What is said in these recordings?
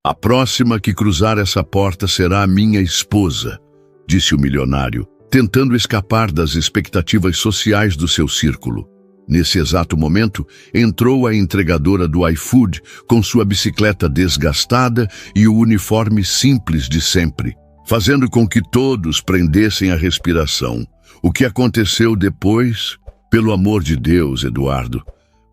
A próxima que cruzar essa porta será a minha esposa, disse o milionário, tentando escapar das expectativas sociais do seu círculo. Nesse exato momento, entrou a entregadora do iFood com sua bicicleta desgastada e o uniforme simples de sempre, fazendo com que todos prendessem a respiração. O que aconteceu depois? Pelo amor de Deus, Eduardo.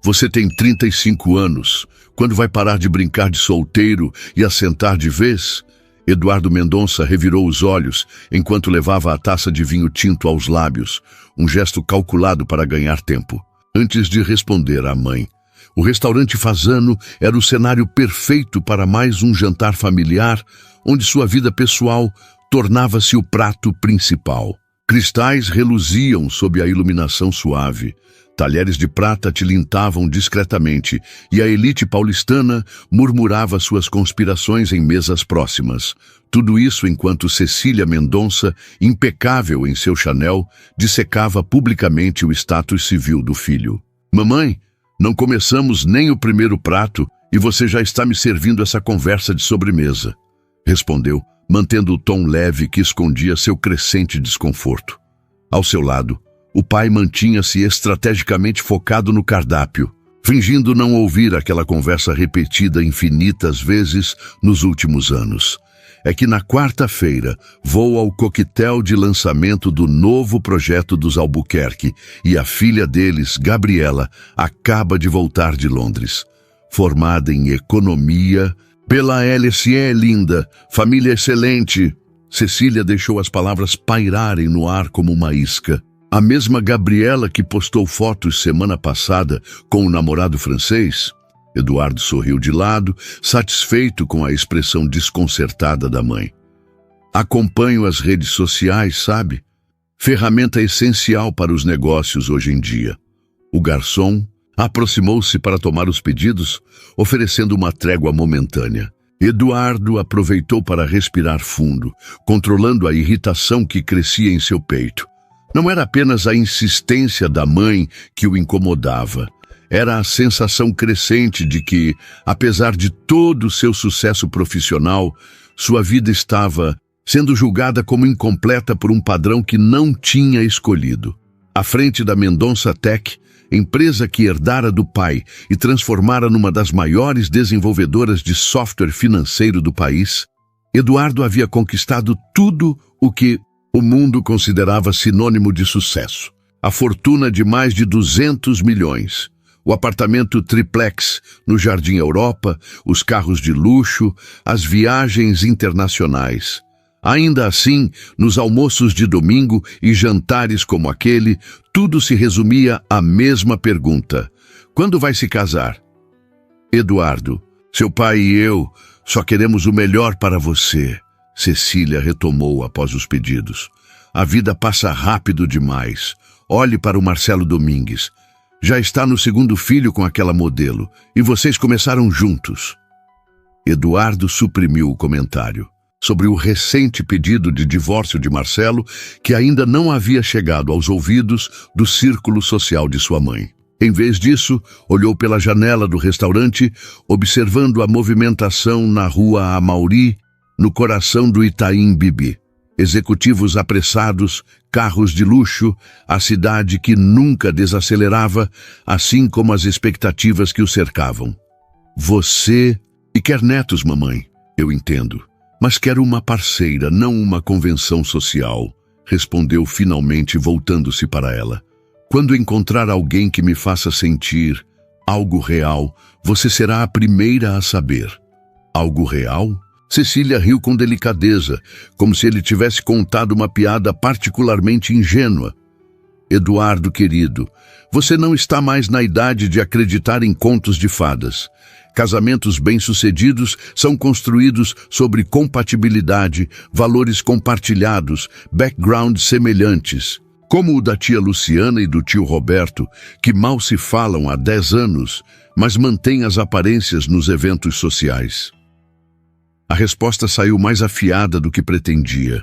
Você tem 35 anos. Quando vai parar de brincar de solteiro e assentar de vez? Eduardo Mendonça revirou os olhos enquanto levava a taça de vinho tinto aos lábios, um gesto calculado para ganhar tempo. Antes de responder à mãe, o restaurante Fasano era o cenário perfeito para mais um jantar familiar, onde sua vida pessoal tornava-se o prato principal. Cristais reluziam sob a iluminação suave, talheres de prata tilintavam discretamente e a elite paulistana murmurava suas conspirações em mesas próximas. Tudo isso enquanto Cecília Mendonça, impecável em seu Chanel, dissecava publicamente o status civil do filho. Mamãe, não começamos nem o primeiro prato e você já está me servindo essa conversa de sobremesa, respondeu, mantendo o tom leve que escondia seu crescente desconforto. Ao seu lado, o pai mantinha-se estrategicamente focado no cardápio, fingindo não ouvir aquela conversa repetida infinitas vezes nos últimos anos. É que na quarta-feira vou ao coquetel de lançamento do novo projeto dos Albuquerque e a filha deles, Gabriela, acaba de voltar de Londres. Formada em economia pela LSE, linda, família excelente. Cecília deixou as palavras pairarem no ar como uma isca. A mesma Gabriela que postou fotos semana passada com o namorado francês? Eduardo sorriu de lado, satisfeito com a expressão desconcertada da mãe. Acompanho as redes sociais, sabe? Ferramenta essencial para os negócios hoje em dia. O garçom aproximou-se para tomar os pedidos, oferecendo uma trégua momentânea. Eduardo aproveitou para respirar fundo, controlando a irritação que crescia em seu peito. Não era apenas a insistência da mãe que o incomodava. Era a sensação crescente de que, apesar de todo o seu sucesso profissional, sua vida estava sendo julgada como incompleta por um padrão que não tinha escolhido. À frente da Mendonça Tech, empresa que herdara do pai e transformara numa das maiores desenvolvedoras de software financeiro do país, Eduardo havia conquistado tudo o que o mundo considerava sinônimo de sucesso. A fortuna de mais de 200 milhões, o apartamento triplex no Jardim Europa, os carros de luxo, as viagens internacionais. Ainda assim, nos almoços de domingo e jantares como aquele, tudo se resumia à mesma pergunta: quando vai se casar? Eduardo, seu pai e eu só queremos o melhor para você, Cecília retomou após os pedidos. A vida passa rápido demais. Olhe para o Marcelo Domingues. Já está no segundo filho com aquela modelo, e vocês começaram juntos. Eduardo suprimiu o comentário sobre o recente pedido de divórcio de Marcelo, que ainda não havia chegado aos ouvidos do círculo social de sua mãe. Em vez disso, olhou pela janela do restaurante, observando a movimentação na rua Amauri, no coração do Itaim Bibi. Executivos apressados, carros de luxo, a cidade que nunca desacelerava, assim como as expectativas que o cercavam. Você... E quer netos, mamãe? Eu entendo. Mas quero uma parceira, não uma convenção social, respondeu finalmente, voltando-se para ela. Quando encontrar alguém que me faça sentir algo real, você será a primeira a saber. Algo real? Cecília riu com delicadeza, como se ele tivesse contado uma piada particularmente ingênua. Eduardo, querido, você não está mais na idade de acreditar em contos de fadas. Casamentos bem-sucedidos são construídos sobre compatibilidade, valores compartilhados, backgrounds semelhantes, como o da tia Luciana e do tio Roberto, que mal se falam há 10 anos, mas mantêm as aparências nos eventos sociais. A resposta saiu mais afiada do que pretendia.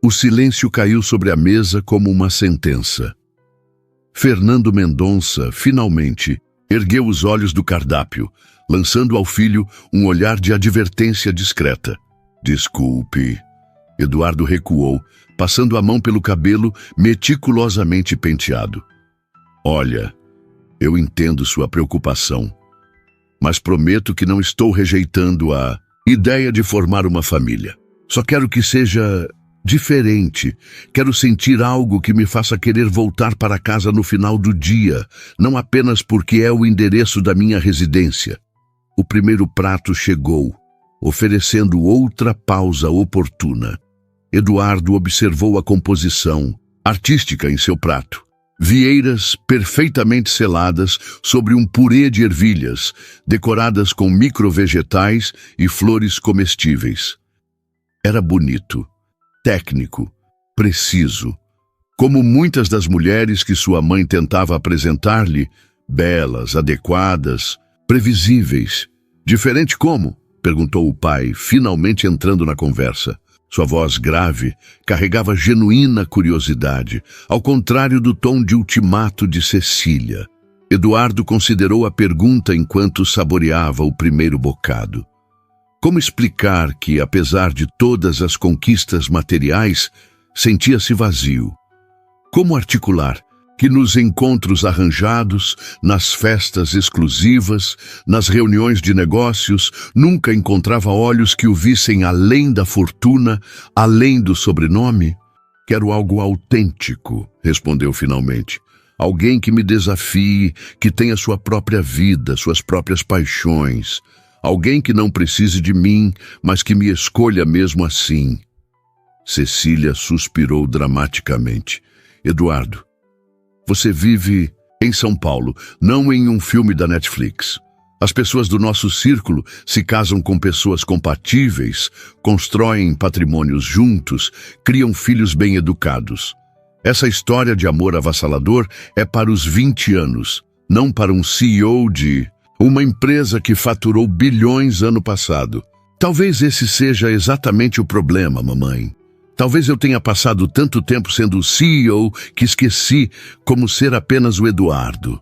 O silêncio caiu sobre a mesa como uma sentença. Fernando Mendonça, finalmente, ergueu os olhos do cardápio, lançando ao filho um olhar de advertência discreta. Desculpe. Eduardo recuou, passando a mão pelo cabelo meticulosamente penteado. Olha, eu entendo sua preocupação, mas prometo que não estou rejeitando a ideia de formar uma família. Só quero que seja diferente. Quero sentir algo que me faça querer voltar para casa no final do dia, não apenas porque é o endereço da minha residência. O primeiro prato chegou, oferecendo outra pausa oportuna. Eduardo observou a composição artística em seu prato. Vieiras perfeitamente seladas sobre um purê de ervilhas, decoradas com microvegetais e flores comestíveis. Era bonito, técnico, preciso, como muitas das mulheres que sua mãe tentava apresentar-lhe, belas, adequadas, previsíveis. Diferente como? Perguntou o pai, finalmente entrando na conversa. Sua voz grave carregava genuína curiosidade, ao contrário do tom de ultimato de Cecília. Eduardo considerou a pergunta enquanto saboreava o primeiro bocado. Como explicar que, apesar de todas as conquistas materiais, sentia-se vazio? Como articular que nos encontros arranjados, nas festas exclusivas, nas reuniões de negócios, nunca encontrava olhos que o vissem além da fortuna, além do sobrenome? Quero algo autêntico, respondeu finalmente. Alguém que me desafie, que tenha sua própria vida, suas próprias paixões. Alguém que não precise de mim, mas que me escolha mesmo assim. Cecília suspirou dramaticamente. Eduardo, você vive em São Paulo, não em um filme da Netflix. As pessoas do nosso círculo se casam com pessoas compatíveis, constroem patrimônios juntos, criam filhos bem educados. Essa história de amor avassalador é para os 20 anos, não para um CEO de uma empresa que faturou bilhões ano passado. Talvez esse seja exatamente o problema, mamãe. Talvez eu tenha passado tanto tempo sendo o CEO que esqueci como ser apenas o Eduardo.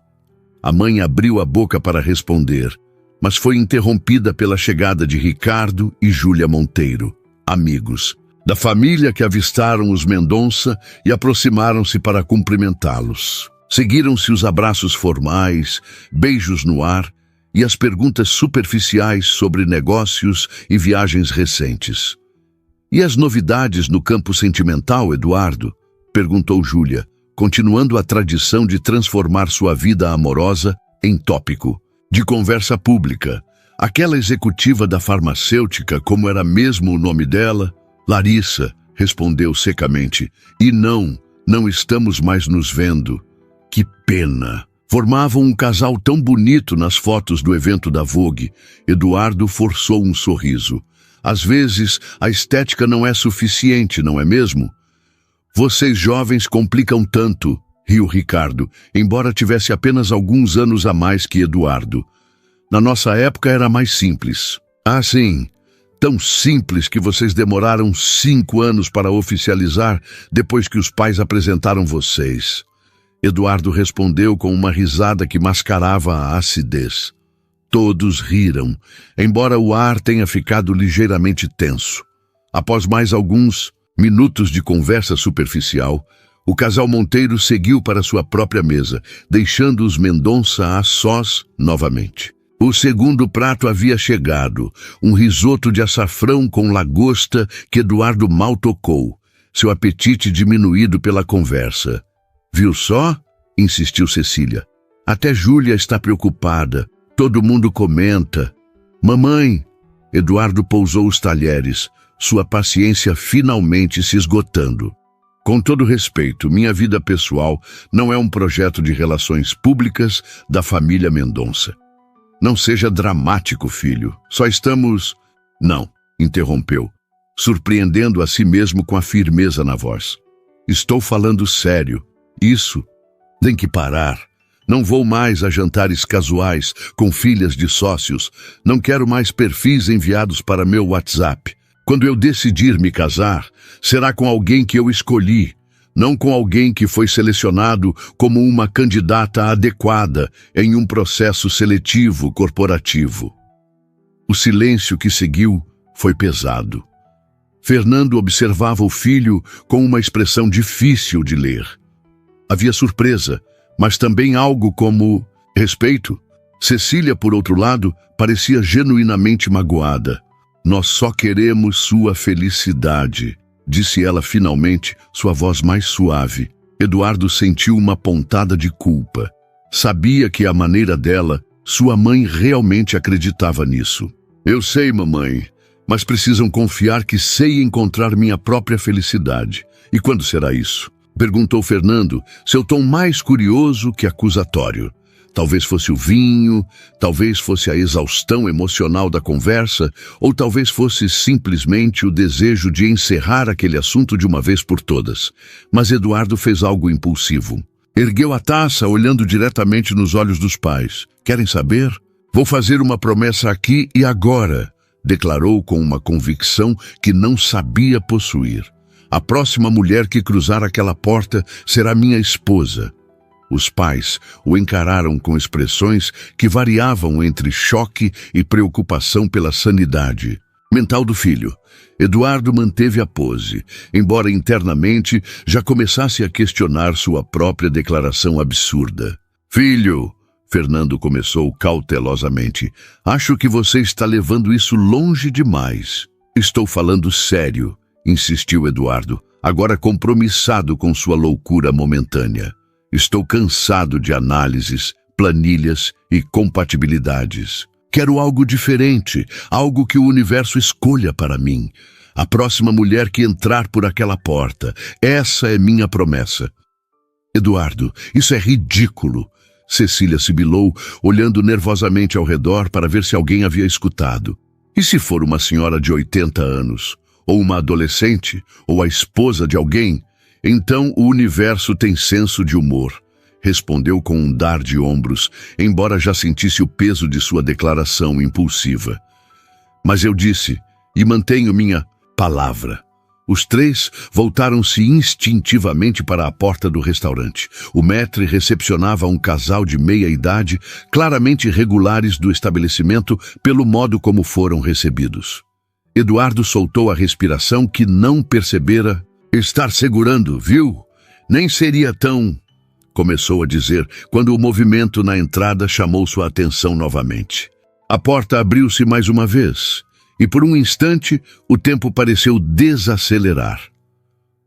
A mãe abriu a boca para responder, mas foi interrompida pela chegada de Ricardo e Júlia Monteiro, amigos da família que avistaram os Mendonça e aproximaram-se para cumprimentá-los. Seguiram-se os abraços formais, beijos no ar e as perguntas superficiais sobre negócios e viagens recentes. E as novidades no campo sentimental, Eduardo? Perguntou Júlia, continuando a tradição de transformar sua vida amorosa em tópico de conversa pública. Aquela executiva da farmacêutica, como era mesmo o nome dela? Larissa, respondeu secamente. E não estamos mais nos vendo. Que pena! Formavam um casal tão bonito nas fotos do evento da Vogue. Eduardo forçou um sorriso. Às vezes, a estética não é suficiente, não é mesmo? Vocês jovens complicam tanto, riu Ricardo, embora tivesse apenas alguns anos a mais que Eduardo. Na nossa época era mais simples. Ah, sim, tão simples que vocês demoraram 5 anos para oficializar depois que os pais apresentaram vocês. Eduardo respondeu com uma risada que mascarava a acidez. Todos riram, embora o ar tenha ficado ligeiramente tenso. Após mais alguns minutos de conversa superficial, o casal Monteiro seguiu para sua própria mesa, deixando os Mendonça a sós novamente. O segundo prato havia chegado, um risoto de açafrão com lagosta que Eduardo mal tocou, seu apetite diminuído pela conversa. Viu só? Insistiu Cecília. Até Júlia está preocupada. Todo mundo comenta. Mamãe! Eduardo pousou os talheres, sua paciência finalmente se esgotando. Com todo respeito, minha vida pessoal não é um projeto de relações públicas da família Mendonça. Não seja dramático, filho. Só estamos... Não, interrompeu, surpreendendo a si mesmo com a firmeza na voz. Estou falando sério. Isso tem que parar. Não vou mais a jantares casuais com filhas de sócios. Não quero mais perfis enviados para meu WhatsApp. Quando eu decidir me casar, será com alguém que eu escolhi. não com alguém que foi selecionado como uma candidata adequada em um processo seletivo corporativo. O silêncio que seguiu foi pesado. Fernando observava o filho com uma expressão difícil de ler. Havia surpresa, mas também algo como respeito. Cecília, por outro lado, parecia genuinamente magoada. Nós só queremos sua felicidade, disse ela finalmente, sua voz mais suave. Eduardo sentiu uma pontada de culpa. Sabia que, à maneira dela, sua mãe realmente acreditava nisso. Eu sei, mamãe, mas precisam confiar que sei encontrar minha própria felicidade. E quando será isso? Perguntou Fernando, seu tom mais curioso que acusatório. Talvez fosse o vinho, talvez fosse a exaustão emocional da conversa, ou talvez fosse simplesmente o desejo de encerrar aquele assunto de uma vez por todas. Mas Eduardo fez algo impulsivo. Ergueu a taça, olhando diretamente nos olhos dos pais. Querem saber? Vou fazer uma promessa aqui e agora, declarou com uma convicção que não sabia possuir. A próxima mulher que cruzar aquela porta será minha esposa. Os pais o encararam com expressões que variavam entre choque e preocupação pela sanidade mental do filho. Eduardo manteve a pose, embora internamente já começasse a questionar sua própria declaração absurda. Filho, Fernando começou cautelosamente, acho que você está levando isso longe demais. Estou falando sério, insistiu Eduardo, agora compromissado com sua loucura momentânea. Estou cansado de análises, planilhas e compatibilidades. Quero algo diferente, algo que o universo escolha para mim. A próxima mulher que entrar por aquela porta, essa é minha promessa. Eduardo, isso é ridículo. Cecília sibilou, olhando nervosamente ao redor para ver se alguém havia escutado. E se for uma senhora de 80 anos, ou uma adolescente, ou a esposa de alguém? Então o universo tem senso de humor, respondeu com um dar de ombros, embora já sentisse o peso de sua declaração impulsiva. Mas eu disse, e mantenho minha palavra. Os três voltaram-se instintivamente para a porta do restaurante. O maître recepcionava um casal de meia-idade, claramente irregulares do estabelecimento pelo modo como foram recebidos. Eduardo soltou a respiração que não percebera estar segurando, viu? Nem seria tão... Começou a dizer, quando o movimento na entrada chamou sua atenção novamente. A porta abriu-se mais uma vez, e por um instante o tempo pareceu desacelerar.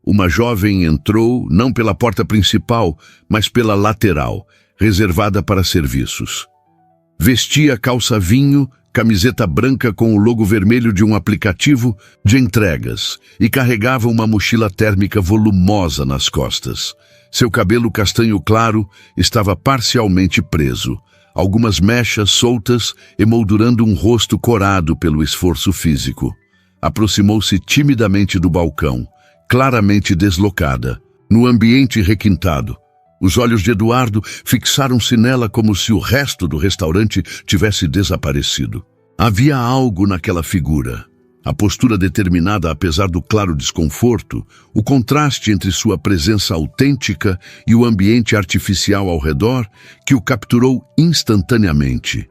Uma jovem entrou, não pela porta principal, mas pela lateral, reservada para serviços. Vestia calça vinho, camiseta branca com o logo vermelho de um aplicativo de entregas e carregava uma mochila térmica volumosa nas costas. Seu cabelo castanho claro estava parcialmente preso, algumas mechas soltas emoldurando um rosto corado pelo esforço físico. Aproximou-se timidamente do balcão, claramente deslocada, no ambiente requintado. Os olhos de Eduardo fixaram-se nela como se o resto do restaurante tivesse desaparecido. Havia algo naquela figura. A postura determinada apesar do claro desconforto, o contraste entre sua presença autêntica e o ambiente artificial ao redor que o capturou instantaneamente.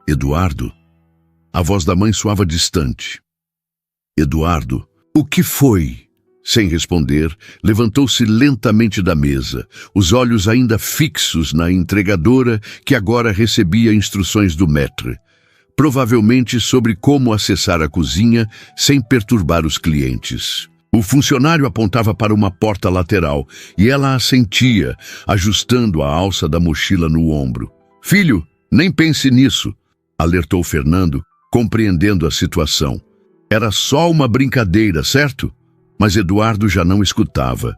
Eduardo? A voz da mãe soava distante. Eduardo, o que foi? Sem responder, levantou-se lentamente da mesa, os olhos ainda fixos na entregadora que agora recebia instruções do maître, provavelmente sobre como acessar a cozinha sem perturbar os clientes. O funcionário apontava para uma porta lateral e ela assentia, ajustando a alça da mochila no ombro. Filho, nem pense nisso, alertou Fernando, compreendendo a situação. Era só uma brincadeira, certo? Mas Eduardo já não escutava.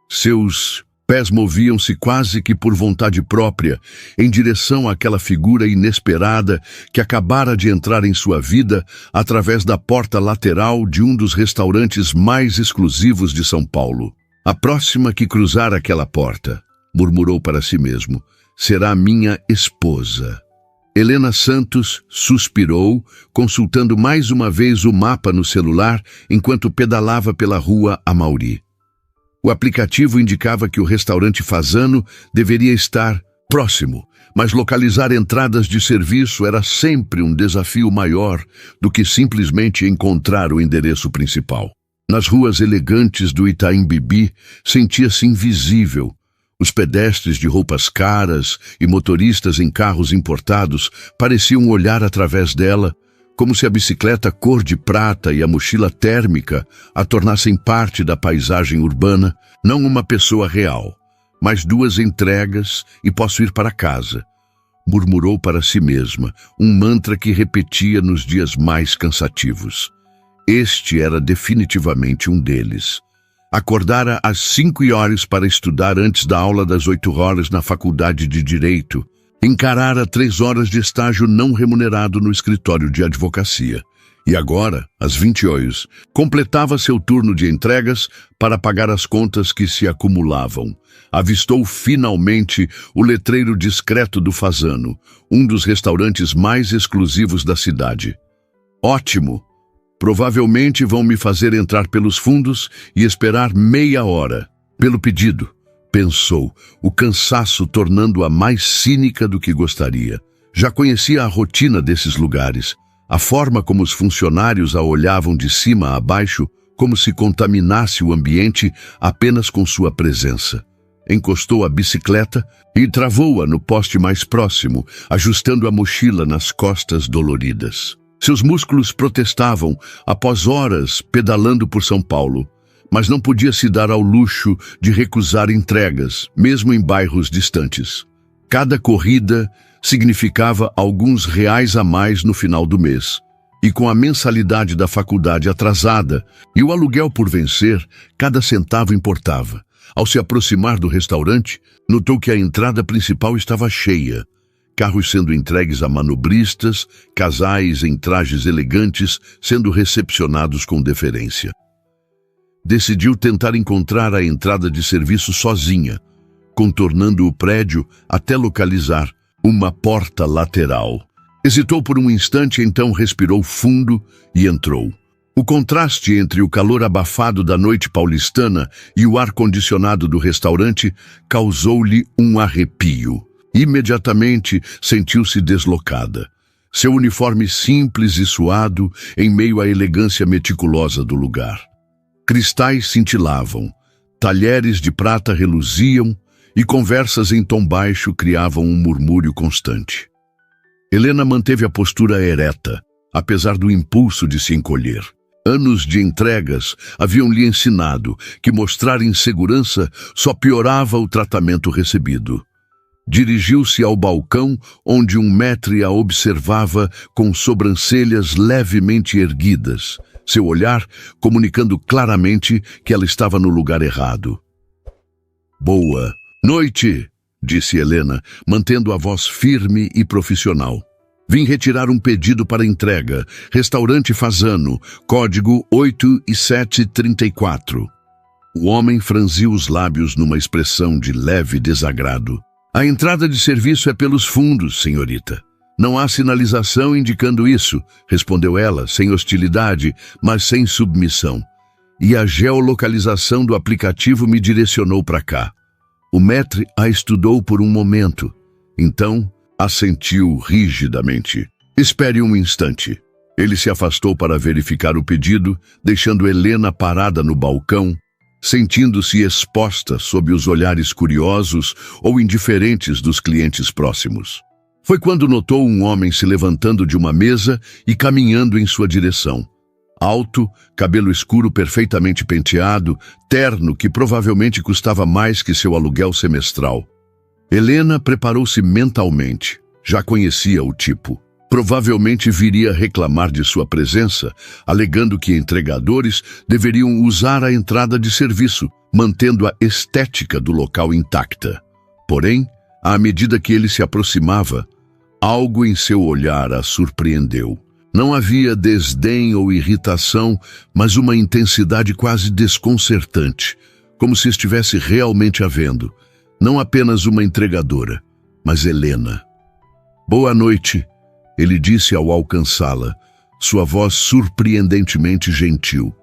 Seus pés moviam-se quase que por vontade própria em direção àquela figura inesperada que acabara de entrar em sua vida através da porta lateral de um dos restaurantes mais exclusivos de São Paulo. A próxima que cruzar aquela porta, murmurou para si mesmo, será minha esposa. Helena Santos suspirou, consultando mais uma vez o mapa no celular enquanto pedalava pela rua Amauri. O aplicativo indicava que o restaurante Fasano deveria estar próximo, mas localizar entradas de serviço era sempre um desafio maior do que simplesmente encontrar o endereço principal. Nas ruas elegantes do Itaim Bibi, sentia-se invisível. Os pedestres de roupas caras e motoristas em carros importados pareciam olhar através dela, como se a bicicleta cor de prata e a mochila térmica a tornassem parte da paisagem urbana, não uma pessoa real, mas 2 entregas e posso ir para casa. Murmurou para si mesma, um mantra que repetia nos dias mais cansativos. Este era definitivamente um deles. Acordara às 5h para estudar antes da aula das 8h na faculdade de Direito. Encarara 3 horas de estágio não remunerado no escritório de advocacia. E agora, às 20h, completava seu turno de entregas para pagar as contas que se acumulavam. Avistou finalmente o letreiro discreto do Fasano, um dos restaurantes mais exclusivos da cidade. Ótimo! Provavelmente vão me fazer entrar pelos fundos e esperar meia hora. Pelo pedido, pensou, o cansaço tornando-a mais cínica do que gostaria. Já conhecia a rotina desses lugares, a forma como os funcionários a olhavam de cima a baixo, como se contaminasse o ambiente apenas com sua presença. Encostou a bicicleta e travou-a no poste mais próximo, ajustando a mochila nas costas doloridas. Seus músculos protestavam após horas pedalando por São Paulo, mas não podia se dar ao luxo de recusar entregas, mesmo em bairros distantes. Cada corrida significava alguns reais a mais no final do mês, e com a mensalidade da faculdade atrasada e o aluguel por vencer, cada centavo importava. Ao se aproximar do restaurante, notou que a entrada principal estava cheia. Carros sendo entregues a manobristas, casais em trajes elegantes sendo recepcionados com deferência. Decidiu tentar encontrar a entrada de serviço sozinha, contornando o prédio até localizar uma porta lateral. Hesitou por um instante, então respirou fundo e entrou. O contraste entre o calor abafado da noite paulistana e o ar-condicionado do restaurante causou-lhe um arrepio. Imediatamente sentiu-se deslocada. Seu uniforme simples e suado em meio à elegância meticulosa do lugar. Cristais cintilavam, talheres de prata reluziam e conversas em tom baixo criavam um murmúrio constante. Helena manteve a postura ereta, apesar do impulso de se encolher. Anos de entregas haviam-lhe ensinado que mostrar insegurança só piorava o tratamento recebido. Dirigiu-se ao balcão, onde um maître a observava com sobrancelhas levemente erguidas, seu olhar comunicando claramente que ela estava no lugar errado. Boa noite, disse Helena, mantendo a voz firme e profissional. Vim retirar um pedido para entrega. Restaurante Fasano, código 8734. O homem franziu os lábios numa expressão de leve desagrado. A entrada de serviço é pelos fundos, senhorita. Não há sinalização indicando isso, respondeu ela, sem hostilidade, mas sem submissão. E a geolocalização do aplicativo me direcionou para cá. O maître a estudou por um momento. Então, assentiu rigidamente. Espere um instante. Ele se afastou para verificar o pedido, deixando Helena parada no balcão, sentindo-se exposta sob os olhares curiosos ou indiferentes dos clientes próximos. Foi quando notou um homem se levantando de uma mesa e caminhando em sua direção. Alto, cabelo escuro perfeitamente penteado, terno que provavelmente custava mais que seu aluguel semestral. Helena preparou-se mentalmente. Já conhecia o tipo. Provavelmente viria reclamar de sua presença, alegando que entregadores deveriam usar a entrada de serviço, mantendo a estética do local intacta. Porém, à medida que ele se aproximava, algo em seu olhar a surpreendeu. Não havia desdém ou irritação, mas uma intensidade quase desconcertante, como se estivesse realmente havendo, não apenas uma entregadora, mas Helena. Boa noite, ele disse ao alcançá-la, sua voz surpreendentemente gentil.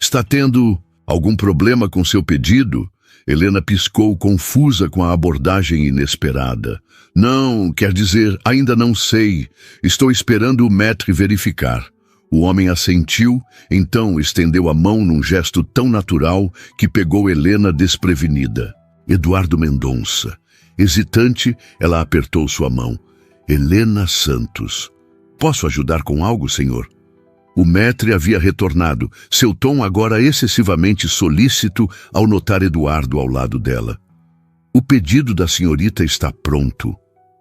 Está tendo Algum problema com seu pedido? Helena piscou, confusa com a abordagem inesperada. Não, quer dizer, ainda não sei. Estou esperando o maître verificar. O homem assentiu, então estendeu a mão num gesto tão natural que pegou Helena desprevenida. Eduardo Mendonça. Hesitante, ela apertou sua mão. Helena Santos. Posso ajudar com algo, senhor? O maître havia retornado, seu tom agora excessivamente solícito ao notar Eduardo ao lado dela. O pedido da senhorita está pronto?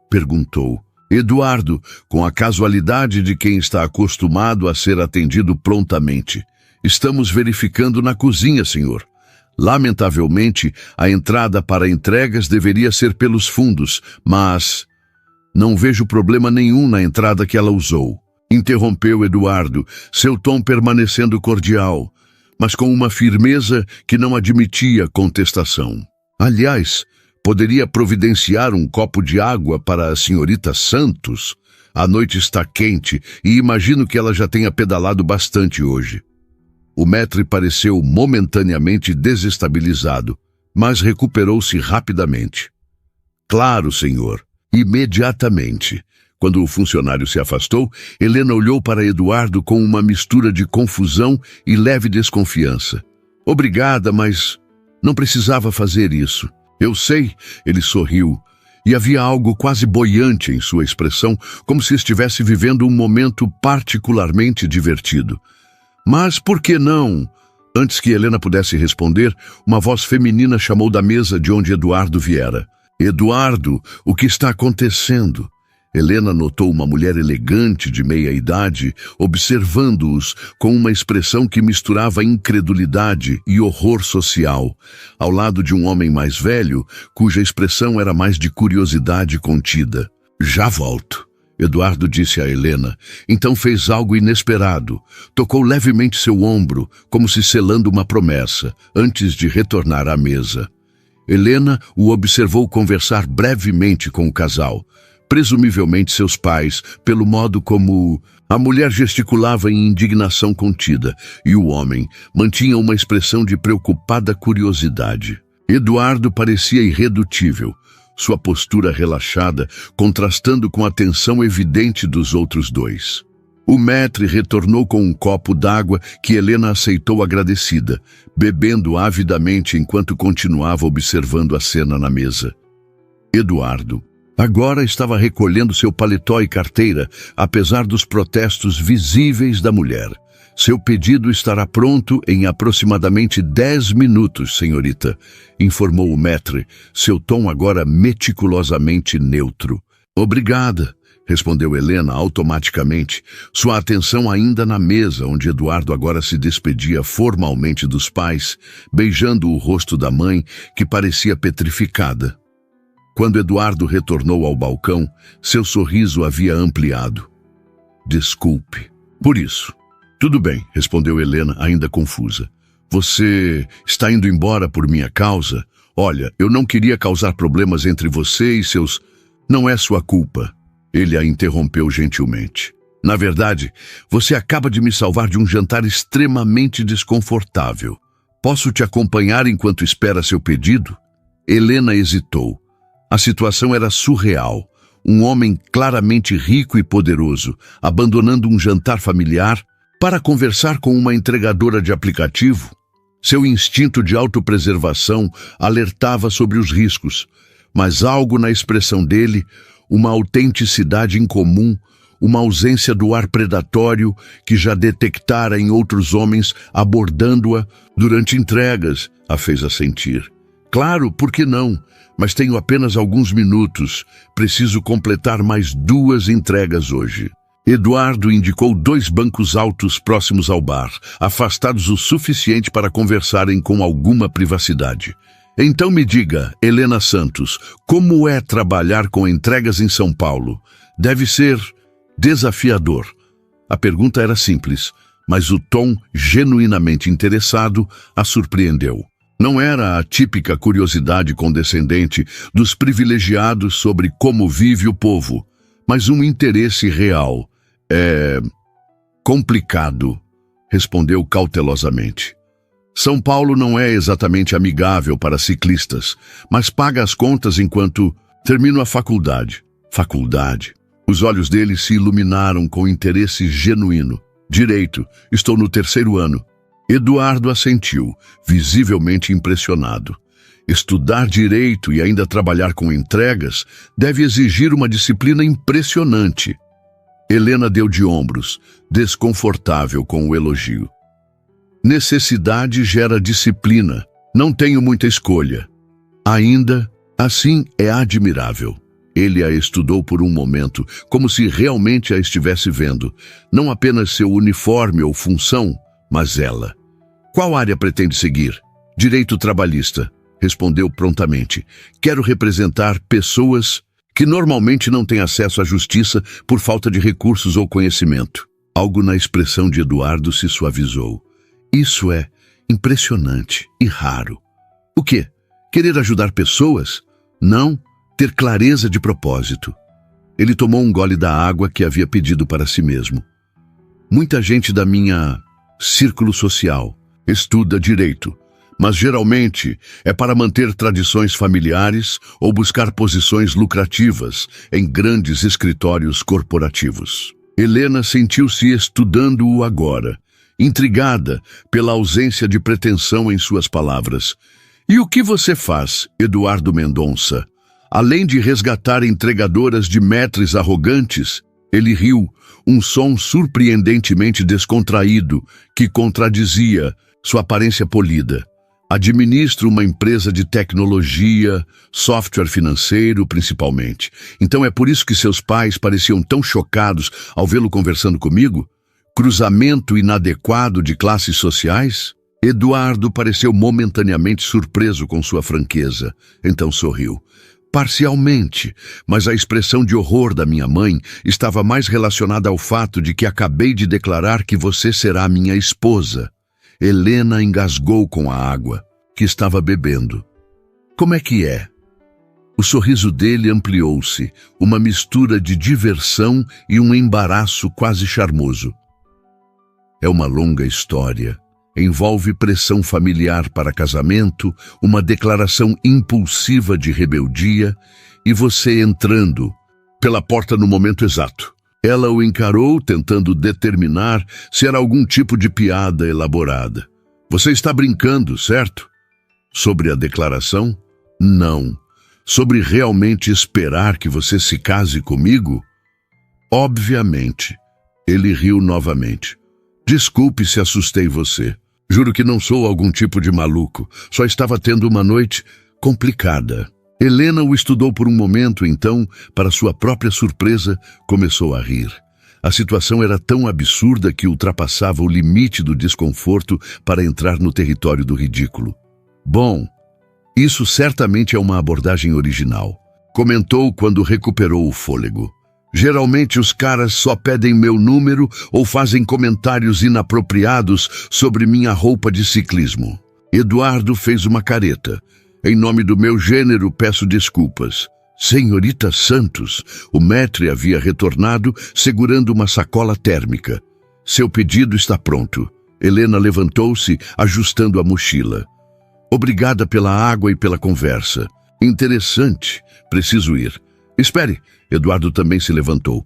Perguntou. Eduardo, com a casualidade de quem está acostumado a ser atendido prontamente. Estamos verificando na cozinha, senhor. Lamentavelmente, a entrada para entregas deveria ser pelos fundos, mas não vejo problema nenhum na entrada que ela usou. Interrompeu Eduardo, seu tom permanecendo cordial, mas com uma firmeza que não admitia contestação. Aliás, poderia providenciar um copo de água para a senhorita Santos? A noite está quente e imagino que ela já tenha pedalado bastante hoje. O maître pareceu momentaneamente desestabilizado, mas recuperou-se rapidamente. Claro, senhor. Imediatamente. Quando o funcionário se afastou, Helena olhou para Eduardo com uma mistura de confusão e leve desconfiança. Obrigada, mas não precisava fazer isso. Eu sei, ele sorriu, e havia algo quase boiante em sua expressão, como se estivesse vivendo um momento particularmente divertido. Mas por que não? Antes que Helena pudesse responder, uma voz feminina chamou da mesa de onde Eduardo viera. Eduardo, o que está acontecendo? Helena notou uma mulher elegante de meia-idade, observando-os com uma expressão que misturava incredulidade e horror social, ao lado de um homem mais velho, cuja expressão era mais de curiosidade contida. Já volto, Eduardo disse a Helena. Então fez algo inesperado. Tocou levemente seu ombro, como se selando uma promessa, antes de retornar à mesa. Helena o observou conversar brevemente com o casal, presumivelmente seus pais, pelo modo como a mulher gesticulava em indignação contida, e o homem mantinha uma expressão de preocupada curiosidade. Eduardo parecia irredutível, sua postura relaxada, contrastando com a tensão evidente dos outros dois. O maître retornou com um copo d'água que Helena aceitou agradecida, bebendo avidamente enquanto continuava observando a cena na mesa. Eduardo agora estava recolhendo seu paletó e carteira, apesar dos protestos visíveis da mulher. Seu pedido estará pronto em aproximadamente 10 minutos, senhorita, informou o maître, seu tom agora meticulosamente neutro. Obrigada, respondeu Helena automaticamente, sua atenção ainda na mesa, onde Eduardo agora se despedia formalmente dos pais, beijando o rosto da mãe, que parecia petrificada. Quando Eduardo retornou ao balcão, seu sorriso havia ampliado. Desculpe. Por isso. Tudo bem, respondeu Helena, ainda confusa. Você está indo embora por minha causa? Olha, eu não queria causar problemas entre você e seus... Não é sua culpa. Ele a interrompeu gentilmente. Na verdade, você acaba de me salvar de um jantar extremamente desconfortável. Posso te acompanhar enquanto espera seu pedido? Helena hesitou. A situação era surreal. Um homem claramente rico e poderoso, abandonando um jantar familiar para conversar com uma entregadora de aplicativo. Seu instinto de autopreservação alertava sobre os riscos, mas algo na expressão dele, uma autenticidade incomum, uma ausência do ar predatório que já detectara em outros homens abordando-a durante entregas, a fez assentir. Claro, por que não? Mas tenho apenas alguns minutos. Preciso completar mais 2 entregas hoje. Eduardo indicou 2 bancos altos próximos ao bar, afastados o suficiente para conversarem com alguma privacidade. Então me diga, Helena Santos, como é trabalhar com entregas em São Paulo? Deve ser desafiador. A pergunta era simples, mas o tom genuinamente interessado a surpreendeu. Não era a típica curiosidade condescendente dos privilegiados sobre como vive o povo, mas um interesse real. É complicado, respondeu cautelosamente. São Paulo não é exatamente amigável para ciclistas, mas paga as contas enquanto termino a faculdade. Faculdade. Os olhos dele se iluminaram com interesse genuíno. Direito, estou no 3º ano. Eduardo assentiu, visivelmente impressionado. Estudar direito e ainda trabalhar com entregas deve exigir uma disciplina impressionante. Helena deu de ombros, desconfortável com o elogio. Necessidade gera disciplina. Não tenho muita escolha. Ainda assim é admirável. Ele a estudou por um momento, como se realmente a estivesse vendo. Não apenas seu uniforme ou função, mas ela. Qual área pretende seguir? Direito trabalhista, respondeu prontamente. Quero representar pessoas que normalmente não têm acesso à justiça por falta de recursos ou conhecimento. Algo na expressão de Eduardo se suavizou. Isso é impressionante e raro. O quê? Querer ajudar pessoas? Não, ter clareza de propósito. Ele tomou um gole da água que havia pedido para si mesmo. Muita gente da minha círculo social estuda direito, mas geralmente é para manter tradições familiares ou buscar posições lucrativas em grandes escritórios corporativos. Helena sentiu-se estudando-o agora, intrigada pela ausência de pretensão em suas palavras. E o que você faz, Eduardo Mendonça? Além de resgatar entregadoras de maîtres arrogantes, ele riu, um som surpreendentemente descontraído que contradizia sua aparência polida. Administro uma empresa de tecnologia, software financeiro principalmente. Então é por isso que seus pais pareciam tão chocados ao vê-lo conversando comigo? Cruzamento inadequado de classes sociais? Eduardo pareceu momentaneamente surpreso com sua franqueza. Então sorriu. Parcialmente, mas a expressão de horror da minha mãe estava mais relacionada ao fato de que acabei de declarar que você será minha esposa. Helena engasgou com a água que estava bebendo. Como é que é? O sorriso dele ampliou-se, uma mistura de diversão e um embaraço quase charmoso. É uma longa história. Envolve pressão familiar para casamento, uma declaração impulsiva de rebeldia e você entrando pela porta no momento exato. Ela o encarou, tentando determinar se era algum tipo de piada elaborada. Você está brincando, certo? Sobre a declaração? Não. Sobre realmente esperar que você se case comigo? Obviamente. Ele riu novamente. Desculpe se assustei você. Juro que não sou algum tipo de maluco. Só estava tendo uma noite complicada. Helena o estudou por um momento, então, para sua própria surpresa, começou a rir. A situação era tão absurda que ultrapassava o limite do desconforto para entrar no território do ridículo. Bom, isso certamente é uma abordagem original, comentou quando recuperou o fôlego. Geralmente os caras só pedem meu número ou fazem comentários inapropriados sobre minha roupa de ciclismo. Eduardo fez uma careta. Em nome do meu gênero, peço desculpas. Senhorita Santos, o maître havia retornado segurando uma sacola térmica. Seu pedido está pronto. Helena levantou-se, ajustando a mochila. Obrigada pela água e pela conversa. Interessante. Preciso ir. Espere. Eduardo também se levantou.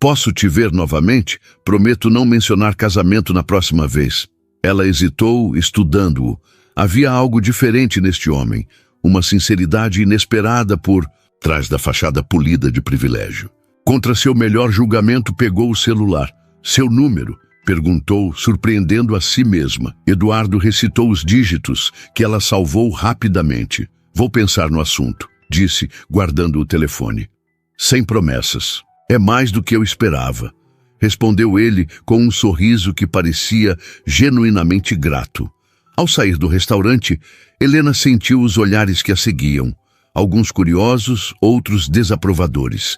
Posso te ver novamente? Prometo não mencionar casamento na próxima vez. Ela hesitou, estudando-o. Havia algo diferente neste homem, uma sinceridade inesperada por trás da fachada polida de privilégio. Contra seu melhor julgamento, pegou o celular. Seu número? Perguntou, surpreendendo a si mesma. Eduardo recitou os dígitos, que ela salvou rapidamente. Vou pensar no assunto, disse, guardando o telefone. Sem promessas. É mais do que eu esperava, respondeu ele com um sorriso que parecia genuinamente grato. Ao sair do restaurante, Helena sentiu os olhares que a seguiam, alguns curiosos, outros desaprovadores.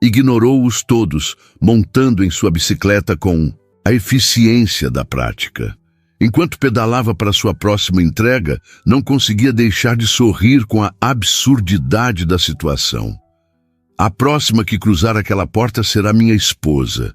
Ignorou-os todos, montando em sua bicicleta com a eficiência da prática. Enquanto pedalava para sua próxima entrega, não conseguia deixar de sorrir com a absurdidade da situação. A próxima que cruzar aquela porta será minha esposa,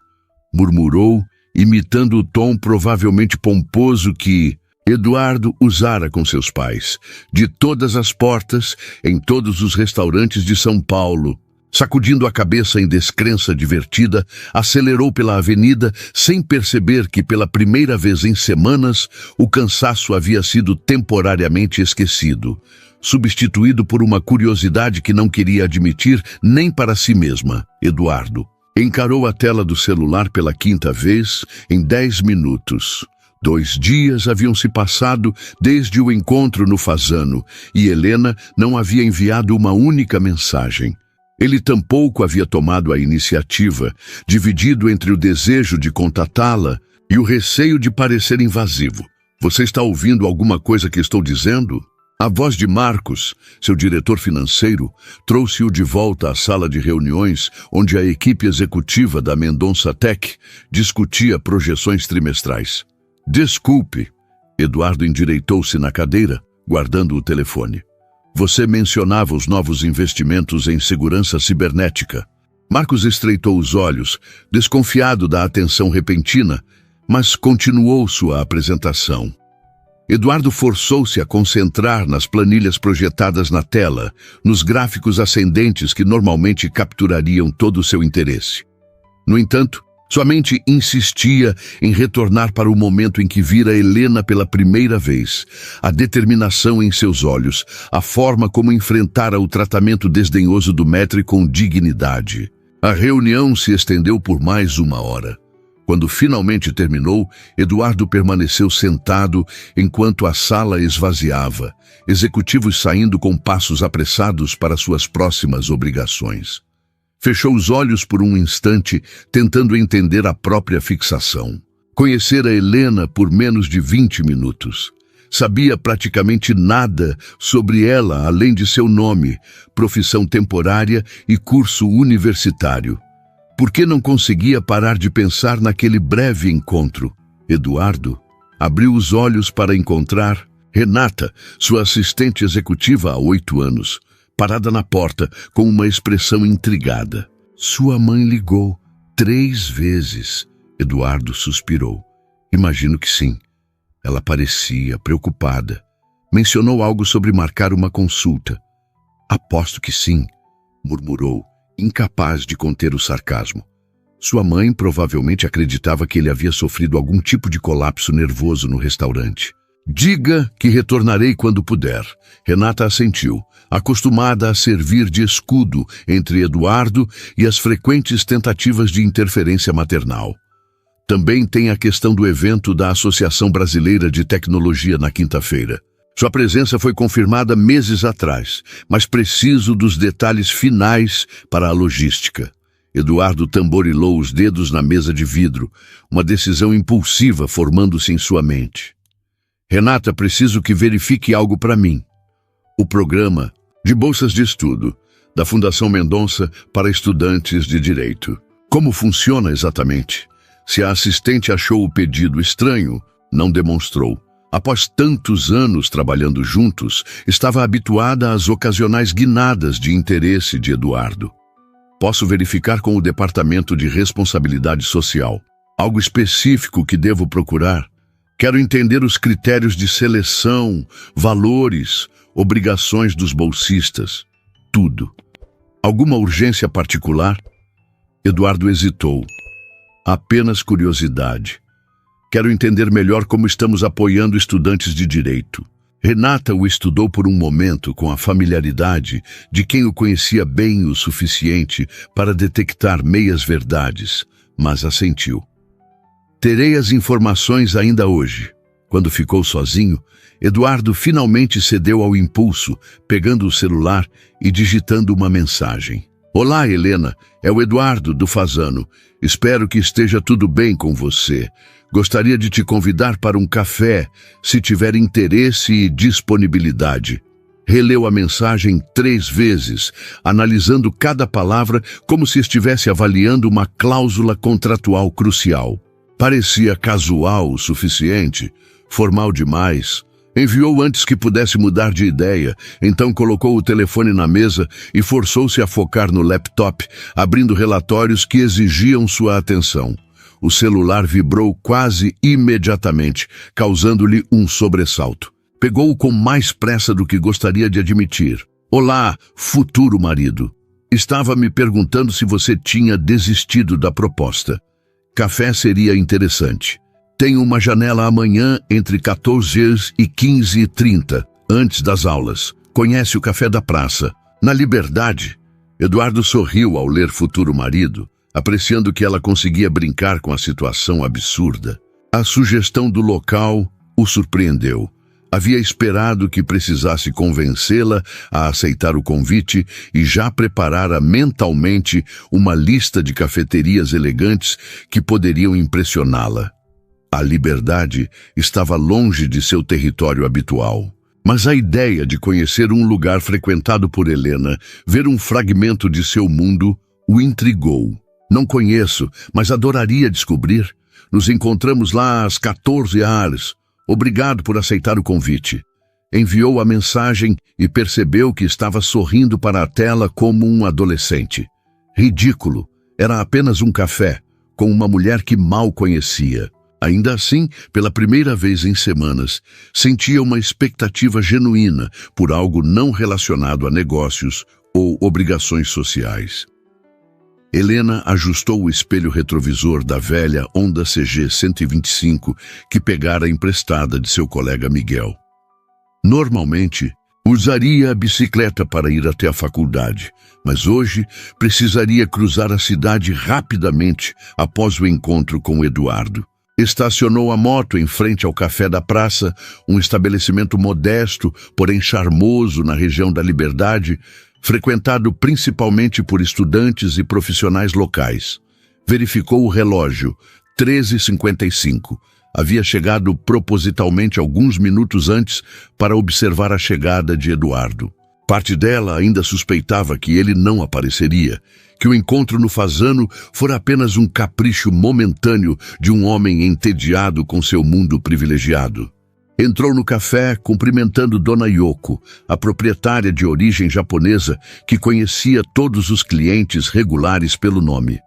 murmurou, imitando o tom provavelmente pomposo que Eduardo usara com seus pais, de todas as portas, em todos os restaurantes de São Paulo. Sacudindo a cabeça em descrença divertida, acelerou pela avenida sem perceber que pela primeira vez em semanas o cansaço havia sido temporariamente esquecido, substituído por uma curiosidade que não queria admitir nem para si mesma. Eduardo encarou a tela do celular pela quinta vez em 10 minutos. 2 dias haviam se passado desde o encontro no Fasano e Helena não havia enviado uma única mensagem. Ele tampouco havia tomado a iniciativa, dividido entre o desejo de contatá-la e o receio de parecer invasivo. Você está ouvindo alguma coisa que estou dizendo? A voz de Marcos, seu diretor financeiro, trouxe-o de volta à sala de reuniões onde a equipe executiva da Mendonça Tech discutia projeções trimestrais. Desculpe, Eduardo endireitou-se na cadeira, guardando o telefone. Você mencionava os novos investimentos em segurança cibernética. Marcos estreitou os olhos, desconfiado da atenção repentina, mas continuou sua apresentação. Eduardo forçou-se a concentrar nas planilhas projetadas na tela, nos gráficos ascendentes que normalmente capturariam todo o seu interesse. No entanto, sua mente insistia em retornar para o momento em que vira Helena pela primeira vez, a determinação em seus olhos, a forma como enfrentara o tratamento desdenhoso do maître com dignidade. A reunião se estendeu por mais 1 hora. Quando finalmente terminou, Eduardo permaneceu sentado enquanto a sala esvaziava, executivos saindo com passos apressados para suas próximas obrigações. Fechou os olhos por um instante, tentando entender a própria fixação. Conhecera Helena por menos de 20 minutos. Sabia praticamente nada sobre ela, além de seu nome, profissão temporária e curso universitário. Por que não conseguia parar de pensar naquele breve encontro? Eduardo abriu os olhos para encontrar Renata, sua assistente executiva há 8 anos. Parada na porta, com uma expressão intrigada. Sua mãe ligou 3 vezes. Eduardo suspirou. Imagino que sim. Ela parecia preocupada. Mencionou algo sobre marcar uma consulta. Aposto que sim, murmurou, incapaz de conter o sarcasmo. Sua mãe provavelmente acreditava que ele havia sofrido algum tipo de colapso nervoso no restaurante. Diga que retornarei quando puder. Renata assentiu, acostumada a servir de escudo entre Eduardo e as frequentes tentativas de interferência maternal. Também tem a questão do evento da Associação Brasileira de Tecnologia na quinta-feira. Sua presença foi confirmada meses atrás, mas preciso dos detalhes finais para a logística. Eduardo tamborilou os dedos na mesa de vidro, uma decisão impulsiva formando-se em sua mente. Renata, preciso que verifique algo para mim. O programa de bolsas de estudo da Fundação Mendonça para estudantes de direito. Como funciona exatamente? Se a assistente achou o pedido estranho, não demonstrou. Após tantos anos trabalhando juntos, estava habituada às ocasionais guinadas de interesse de Eduardo. Posso verificar com o Departamento de Responsabilidade Social. Algo específico que devo procurar? Quero entender os critérios de seleção, valores, obrigações dos bolsistas. Tudo. Alguma urgência particular? Eduardo hesitou. Apenas curiosidade. Quero entender melhor como estamos apoiando estudantes de direito. Renata o estudou por um momento com a familiaridade de quem o conhecia bem o suficiente para detectar meias-verdades, mas assentiu. Terei as informações ainda hoje. Quando ficou sozinho, Eduardo finalmente cedeu ao impulso, pegando o celular e digitando uma mensagem. Olá, Helena. É o Eduardo, do Fasano. Espero que esteja tudo bem com você. Gostaria de te convidar para um café, se tiver interesse e disponibilidade. Releu a mensagem 3 vezes, analisando cada palavra como se estivesse avaliando uma cláusula contratual crucial. Parecia casual o suficiente, formal demais. Enviou antes que pudesse mudar de ideia, então colocou o telefone na mesa e forçou-se a focar no laptop, abrindo relatórios que exigiam sua atenção. O celular vibrou quase imediatamente, causando-lhe um sobressalto. Pegou-o com mais pressa do que gostaria de admitir. Olá, futuro marido. Estava me perguntando se você tinha desistido da proposta. Café seria interessante. Tenho uma janela amanhã entre 14 e 15h30, antes das aulas. Conhece o Café da Praça. Na Liberdade. Eduardo sorriu ao ler futuro marido, apreciando que ela conseguia brincar com a situação absurda. A sugestão do local o surpreendeu. Havia esperado que precisasse convencê-la a aceitar o convite e já preparara mentalmente uma lista de cafeterias elegantes que poderiam impressioná-la. A Liberdade estava longe de seu território habitual. Mas a ideia de conhecer um lugar frequentado por Helena, ver um fragmento de seu mundo, o intrigou. Não conheço, mas adoraria descobrir. Nos encontramos lá às 14h. Obrigado por aceitar o convite. Enviou a mensagem e percebeu que estava sorrindo para a tela como um adolescente. Ridículo. Era apenas um café, com uma mulher que mal conhecia. Ainda assim, pela primeira vez em semanas, sentia uma expectativa genuína por algo não relacionado a negócios ou obrigações sociais. Helena ajustou o espelho retrovisor da velha Honda CG 125 que pegara emprestada de seu colega Miguel. Normalmente, usaria a bicicleta para ir até a faculdade, mas hoje precisaria cruzar a cidade rapidamente após o encontro com Eduardo. Estacionou a moto em frente ao Café da Praça, um estabelecimento modesto, porém charmoso na região da Liberdade, frequentado principalmente por estudantes e profissionais locais. Verificou o relógio, 13h55. Havia chegado propositalmente alguns minutos antes para observar a chegada de Eduardo. Parte dela ainda suspeitava que ele não apareceria, que o encontro no Fasano fora apenas um capricho momentâneo de um homem entediado com seu mundo privilegiado. Entrou no café cumprimentando Dona Yoko, a proprietária de origem japonesa que conhecia todos os clientes regulares pelo nome.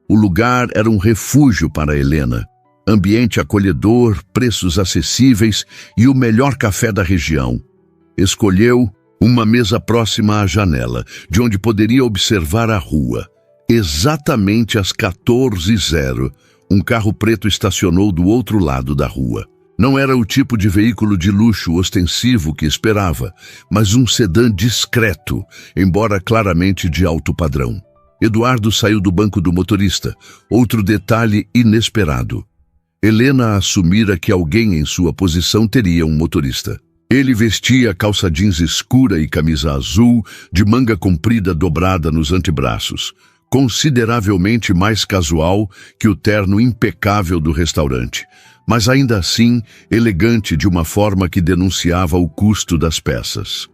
O lugar era um refúgio para Helena. Ambiente acolhedor, preços acessíveis e o melhor café da região. Escolheu uma mesa próxima à janela, de onde poderia observar a rua. Exatamente às 14h, um carro preto estacionou do outro lado da rua. Não era o tipo de veículo de luxo ostensivo que esperava, mas um sedã discreto, embora claramente de alto padrão. Eduardo saiu do banco do motorista, outro detalhe inesperado. Helena assumira que alguém em sua posição teria um motorista. Ele vestia calça jeans escura e camisa azul, de manga comprida dobrada nos antebraços, consideravelmente mais casual que o terno impecável do restaurante, mas ainda assim elegante de uma forma que denunciava o custo das peças.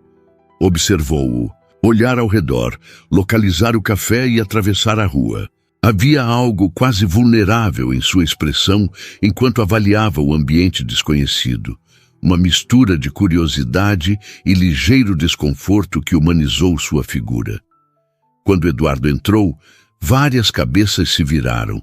Observou-o, olhar ao redor, localizar o café e atravessar a rua. Havia algo quase vulnerável em sua expressão enquanto avaliava o ambiente desconhecido. Uma mistura de curiosidade e ligeiro desconforto que humanizou sua figura. Quando Eduardo entrou, várias cabeças se viraram.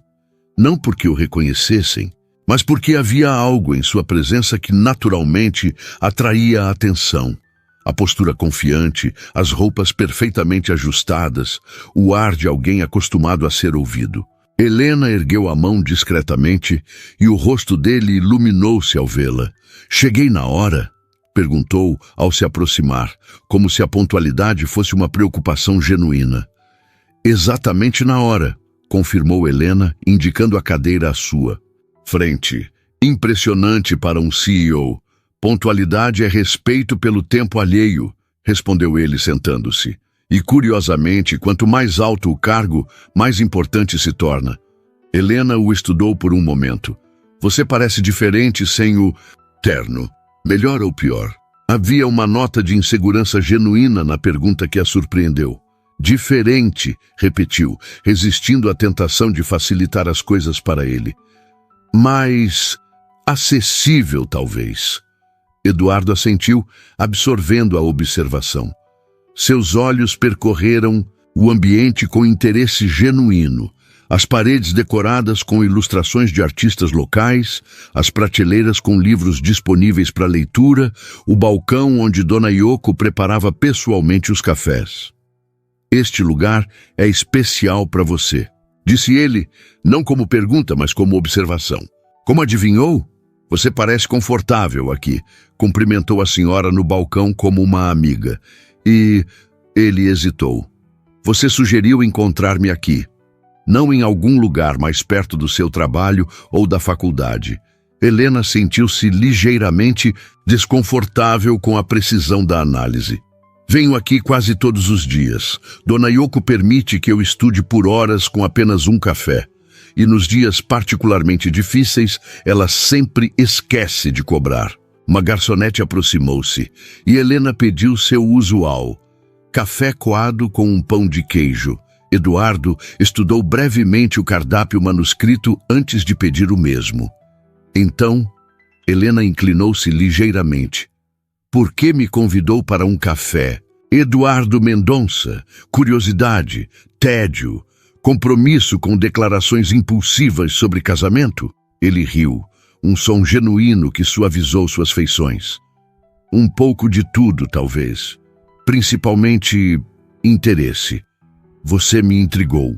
Não porque o reconhecessem, mas porque havia algo em sua presença que naturalmente atraía a atenção. A postura confiante, as roupas perfeitamente ajustadas, o ar de alguém acostumado a ser ouvido. Helena ergueu a mão discretamente e o rosto dele iluminou-se ao vê-la. «Cheguei na hora?» perguntou ao se aproximar, como se a pontualidade fosse uma preocupação genuína. «Exatamente na hora», confirmou Helena, indicando a cadeira à sua frente. «Impressionante para um CEO. Pontualidade é respeito pelo tempo alheio», respondeu ele sentando-se. «E, curiosamente, quanto mais alto o cargo, mais importante se torna». Helena o estudou por um momento. «Você parece diferente sem o terno. Melhor ou pior?» Havia uma nota de insegurança genuína na pergunta que a surpreendeu. «Diferente», repetiu, resistindo à tentação de facilitar as coisas para ele. «Mais acessível, talvez». Eduardo assentiu, absorvendo a observação. Seus olhos percorreram o ambiente com interesse genuíno. As paredes decoradas com ilustrações de artistas locais, as prateleiras com livros disponíveis para leitura, o balcão onde Dona Yoko preparava pessoalmente os cafés. Este lugar é especial para você, disse ele, não como pergunta, mas como observação. Como adivinhou? Você parece confortável aqui, cumprimentou a senhora no balcão como uma amiga. E ele hesitou. Você sugeriu encontrar-me aqui, não em algum lugar mais perto do seu trabalho ou da faculdade. Helena sentiu-se ligeiramente desconfortável com a precisão da análise. Venho aqui quase todos os dias. Dona Yoko permite que eu estude por horas com apenas um café. E nos dias particularmente difíceis, ela sempre esquece de cobrar. Uma garçonete aproximou-se e Helena pediu seu usual. Café coado com um pão de queijo. Eduardo estudou brevemente o cardápio manuscrito antes de pedir o mesmo. Então, Helena inclinou-se ligeiramente. Por que me convidou para um café? Eduardo Mendonça, curiosidade, tédio, compromisso com declarações impulsivas sobre casamento? Ele riu, um som genuíno que suavizou suas feições. Um pouco de tudo, talvez. Principalmente interesse. Você me intrigou.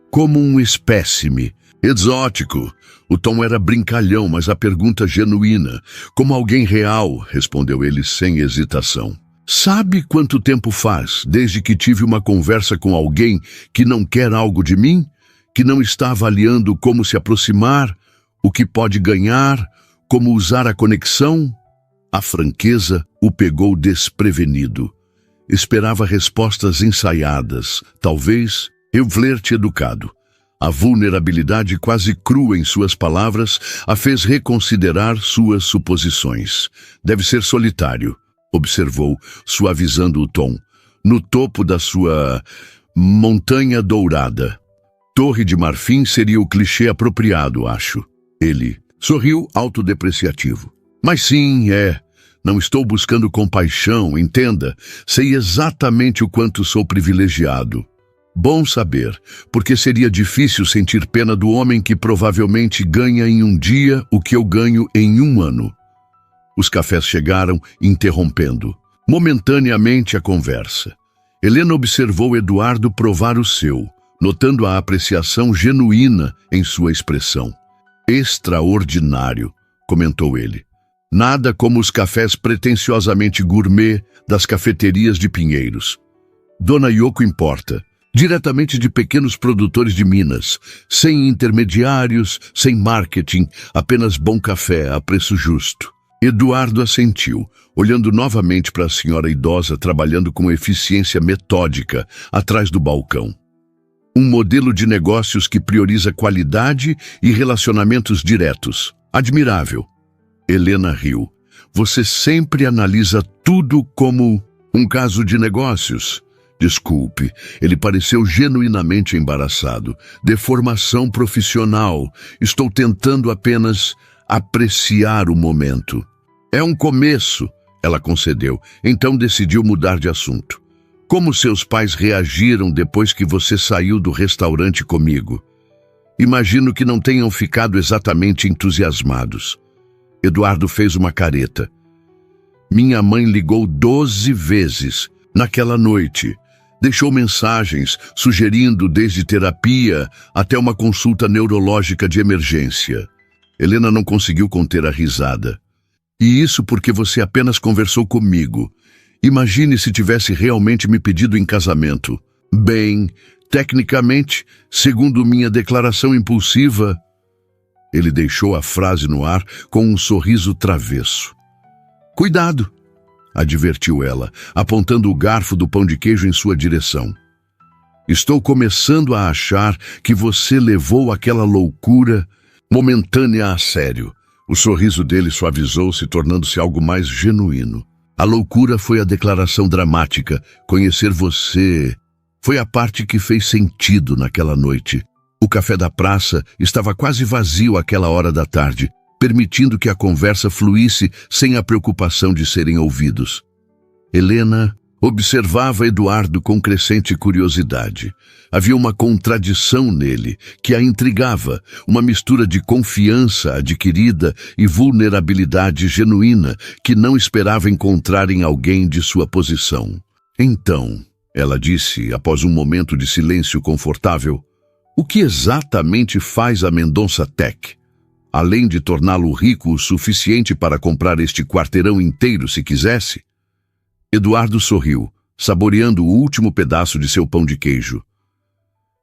Como um espécime. Exótico. O tom era brincalhão, mas a pergunta genuína. Como alguém real, respondeu ele sem hesitação. Sabe quanto tempo faz desde que tive uma conversa com alguém que não quer algo de mim? Que não está avaliando como se aproximar, o que pode ganhar, como usar a conexão? A franqueza o pegou desprevenido. Esperava respostas ensaiadas, talvez um flerte educado. A vulnerabilidade quase crua em suas palavras a fez reconsiderar suas suposições. Deve ser solitário, observou, suavizando o tom. No topo da sua montanha dourada. Torre de Marfim seria o clichê apropriado, acho. Ele sorriu autodepreciativo. Mas sim, Não estou buscando compaixão, entenda. Sei exatamente o quanto sou privilegiado. Bom saber, porque seria difícil sentir pena do homem que provavelmente ganha em um dia o que eu ganho em um ano. Os cafés chegaram, interrompendo momentaneamente a conversa. Helena observou Eduardo provar o seu, notando a apreciação genuína em sua expressão. Extraordinário, comentou ele. Nada como os cafés pretensiosamente gourmet das cafeterias de Pinheiros. Dona Yoko importa, diretamente de pequenos produtores de Minas, sem intermediários, sem marketing, apenas bom café a preço justo. Eduardo assentiu, olhando novamente para a senhora idosa trabalhando com eficiência metódica atrás do balcão. Um modelo de negócios que prioriza qualidade e relacionamentos diretos. Admirável. Helena riu. Você sempre analisa tudo como um caso de negócios. Desculpe, ele pareceu genuinamente embaraçado. Deformação profissional. Estou tentando apenas apreciar o momento. É um começo, ela concedeu. Então decidiu mudar de assunto. Como seus pais reagiram depois que você saiu do restaurante comigo? Imagino que não tenham ficado exatamente entusiasmados. Eduardo fez uma careta. Minha mãe ligou 12 vezes naquela noite. Deixou mensagens sugerindo desde terapia até uma consulta neurológica de emergência. Helena não conseguiu conter a risada. E isso porque você apenas conversou comigo. Imagine se tivesse realmente me pedido em casamento. Bem, tecnicamente, segundo minha declaração impulsiva... Ele deixou a frase no ar com um sorriso travesso. Cuidado, advertiu ela, apontando o garfo do pão de queijo em sua direção. Estou começando a achar que você levou aquela loucura momentânea a sério. O sorriso dele suavizou-se, tornando-se algo mais genuíno. A loucura foi a declaração dramática. Conhecer você foi a parte que fez sentido naquela noite. O café da praça estava quase vazio àquela hora da tarde, permitindo que a conversa fluísse sem a preocupação de serem ouvidos. Helena Observava Eduardo com crescente curiosidade. Havia uma contradição nele que a intrigava, uma mistura de confiança adquirida e vulnerabilidade genuína que não esperava encontrar em alguém de sua posição. Então, ela disse, após um momento de silêncio confortável, o que exatamente faz a Mendonça Tech? Além de torná-lo rico o suficiente para comprar este quarteirão inteiro se quisesse? Eduardo sorriu, saboreando o último pedaço de seu pão de queijo.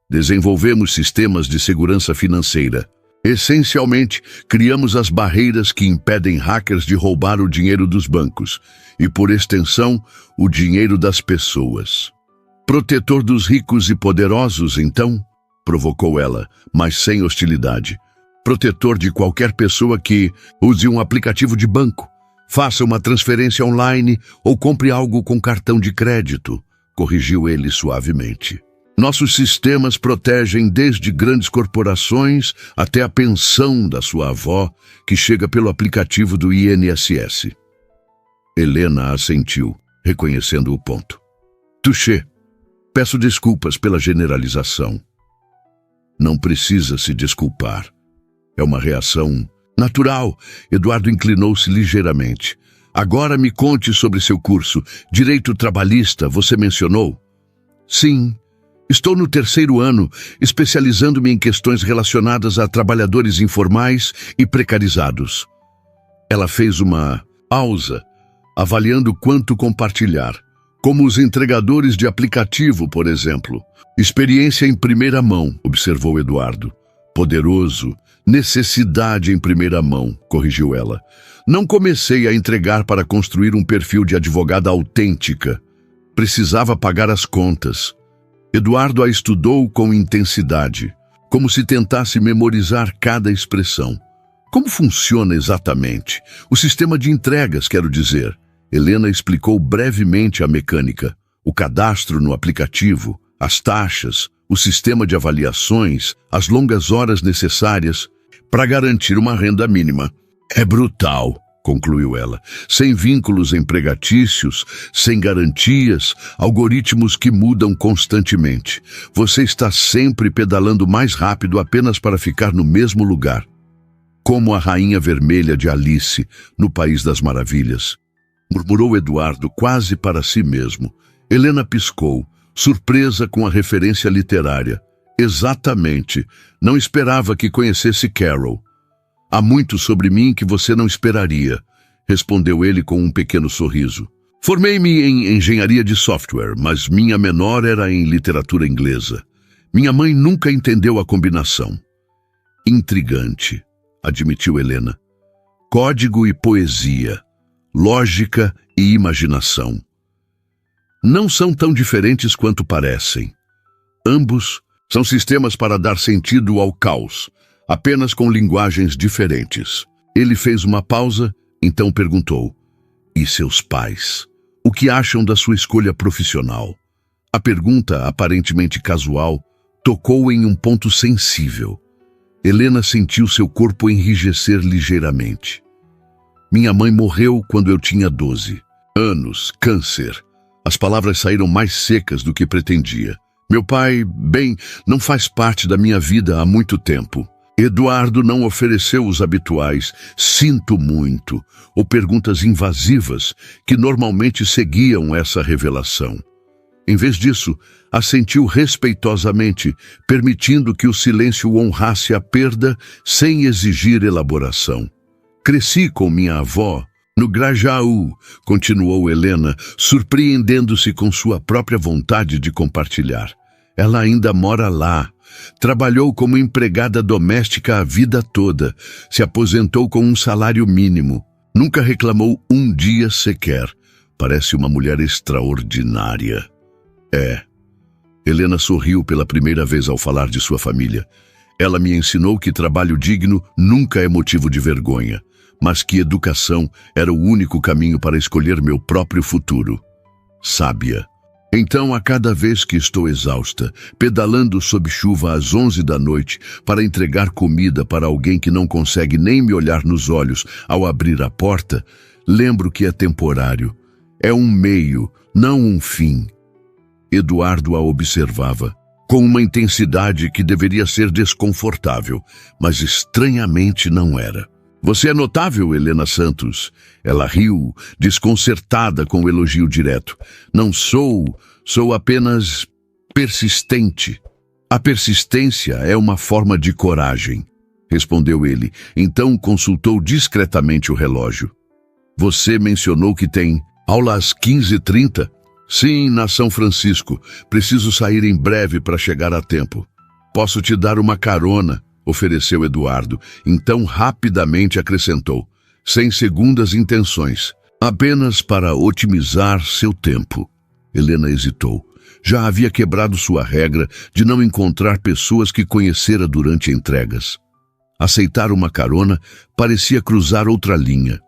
Desenvolvemos sistemas de segurança financeira. Essencialmente, criamos as barreiras que impedem hackers de roubar o dinheiro dos bancos e, por extensão, o dinheiro das pessoas. Protetor dos ricos e poderosos, então? Provocou ela, mas sem hostilidade. Protetor de qualquer pessoa que use um aplicativo de banco, faça uma transferência online ou compre algo com cartão de crédito, corrigiu ele suavemente. Nossos sistemas protegem desde grandes corporações até a pensão da sua avó, que chega pelo aplicativo do INSS. Helena assentiu, reconhecendo o ponto. Touché. Peço desculpas pela generalização. Não precisa se desculpar. É uma reação natural. Eduardo inclinou-se ligeiramente. Agora me conte sobre seu curso. Direito trabalhista, você mencionou? Sim. Estou no 3º ano, especializando-me em questões relacionadas a trabalhadores informais e precarizados. Ela fez uma pausa, avaliando quanto compartilhar, como os entregadores de aplicativo, por exemplo. Experiência em primeira mão, observou Eduardo. Poderoso, necessidade em primeira mão, corrigiu ela. Não comecei a entregar para construir um perfil de advogada autêntica. Precisava pagar as contas. Eduardo a estudou com intensidade, como se tentasse memorizar cada expressão. Como funciona exatamente? O sistema de entregas, quero dizer. Helena explicou brevemente a mecânica, o cadastro no aplicativo, as taxas, o sistema de avaliações, as longas horas necessárias para garantir uma renda mínima. É brutal, concluiu ela, sem vínculos empregatícios, sem garantias, algoritmos que mudam constantemente. Você está sempre pedalando mais rápido apenas para ficar no mesmo lugar. Como a rainha vermelha de Alice, no País das Maravilhas. Murmurou Eduardo quase para si mesmo. Helena piscou, surpresa com a referência literária. Exatamente. Não esperava que conhecesse Carol. Há muito sobre mim que você não esperaria, respondeu ele com um pequeno sorriso. Formei-me em engenharia de software, mas minha menor era em literatura inglesa. Minha mãe nunca entendeu a combinação. Intrigante, admitiu Helena. Código e poesia, lógica e imaginação. Não são tão diferentes quanto parecem. Ambos são sistemas para dar sentido ao caos, apenas com linguagens diferentes. Ele fez uma pausa, então perguntou, e seus pais? O que acham da sua escolha profissional? A pergunta, aparentemente casual, tocou em um ponto sensível. Helena sentiu seu corpo enrijecer ligeiramente. Minha mãe morreu quando eu tinha 12 anos, câncer. As palavras saíram mais secas do que pretendia. Meu pai, bem, não faz parte da minha vida há muito tempo. Eduardo não ofereceu os habituais "sinto muito" ou perguntas invasivas que normalmente seguiam essa revelação. Em vez disso, assentiu respeitosamente, permitindo que o silêncio honrasse a perda sem exigir elaboração. Cresci com minha avó no Grajaú, continuou Helena, surpreendendo-se com sua própria vontade de compartilhar. Ela ainda mora lá. Trabalhou como empregada doméstica a vida toda, se aposentou com um salário mínimo, nunca reclamou um dia sequer. Parece uma mulher extraordinária. É. Helena sorriu pela primeira vez ao falar de sua família. Ela me ensinou que trabalho digno nunca é motivo de vergonha, mas que educação era o único caminho para escolher meu próprio futuro. Sábia. Então, a cada vez que estou exausta, pedalando sob chuva às 11 da noite para entregar comida para alguém que não consegue nem me olhar nos olhos ao abrir a porta, lembro que é temporário. É um meio, não um fim. Eduardo a observava, com uma intensidade que deveria ser desconfortável, mas estranhamente não era. Você é notável, Helena Santos. Ela riu, desconcertada com o elogio direto. Não sou apenas persistente. A persistência é uma forma de coragem, respondeu ele. Então consultou discretamente o relógio. Você mencionou que tem aula às 15h30? Sim, na São Francisco. Preciso sair em breve para chegar a tempo. Posso te dar uma carona, ofereceu Eduardo. Então rapidamente acrescentou, sem segundas intenções, apenas para otimizar seu tempo. Helena hesitou. Já havia quebrado sua regra de não encontrar pessoas que conhecera durante entregas. Aceitar uma carona parecia cruzar outra linha.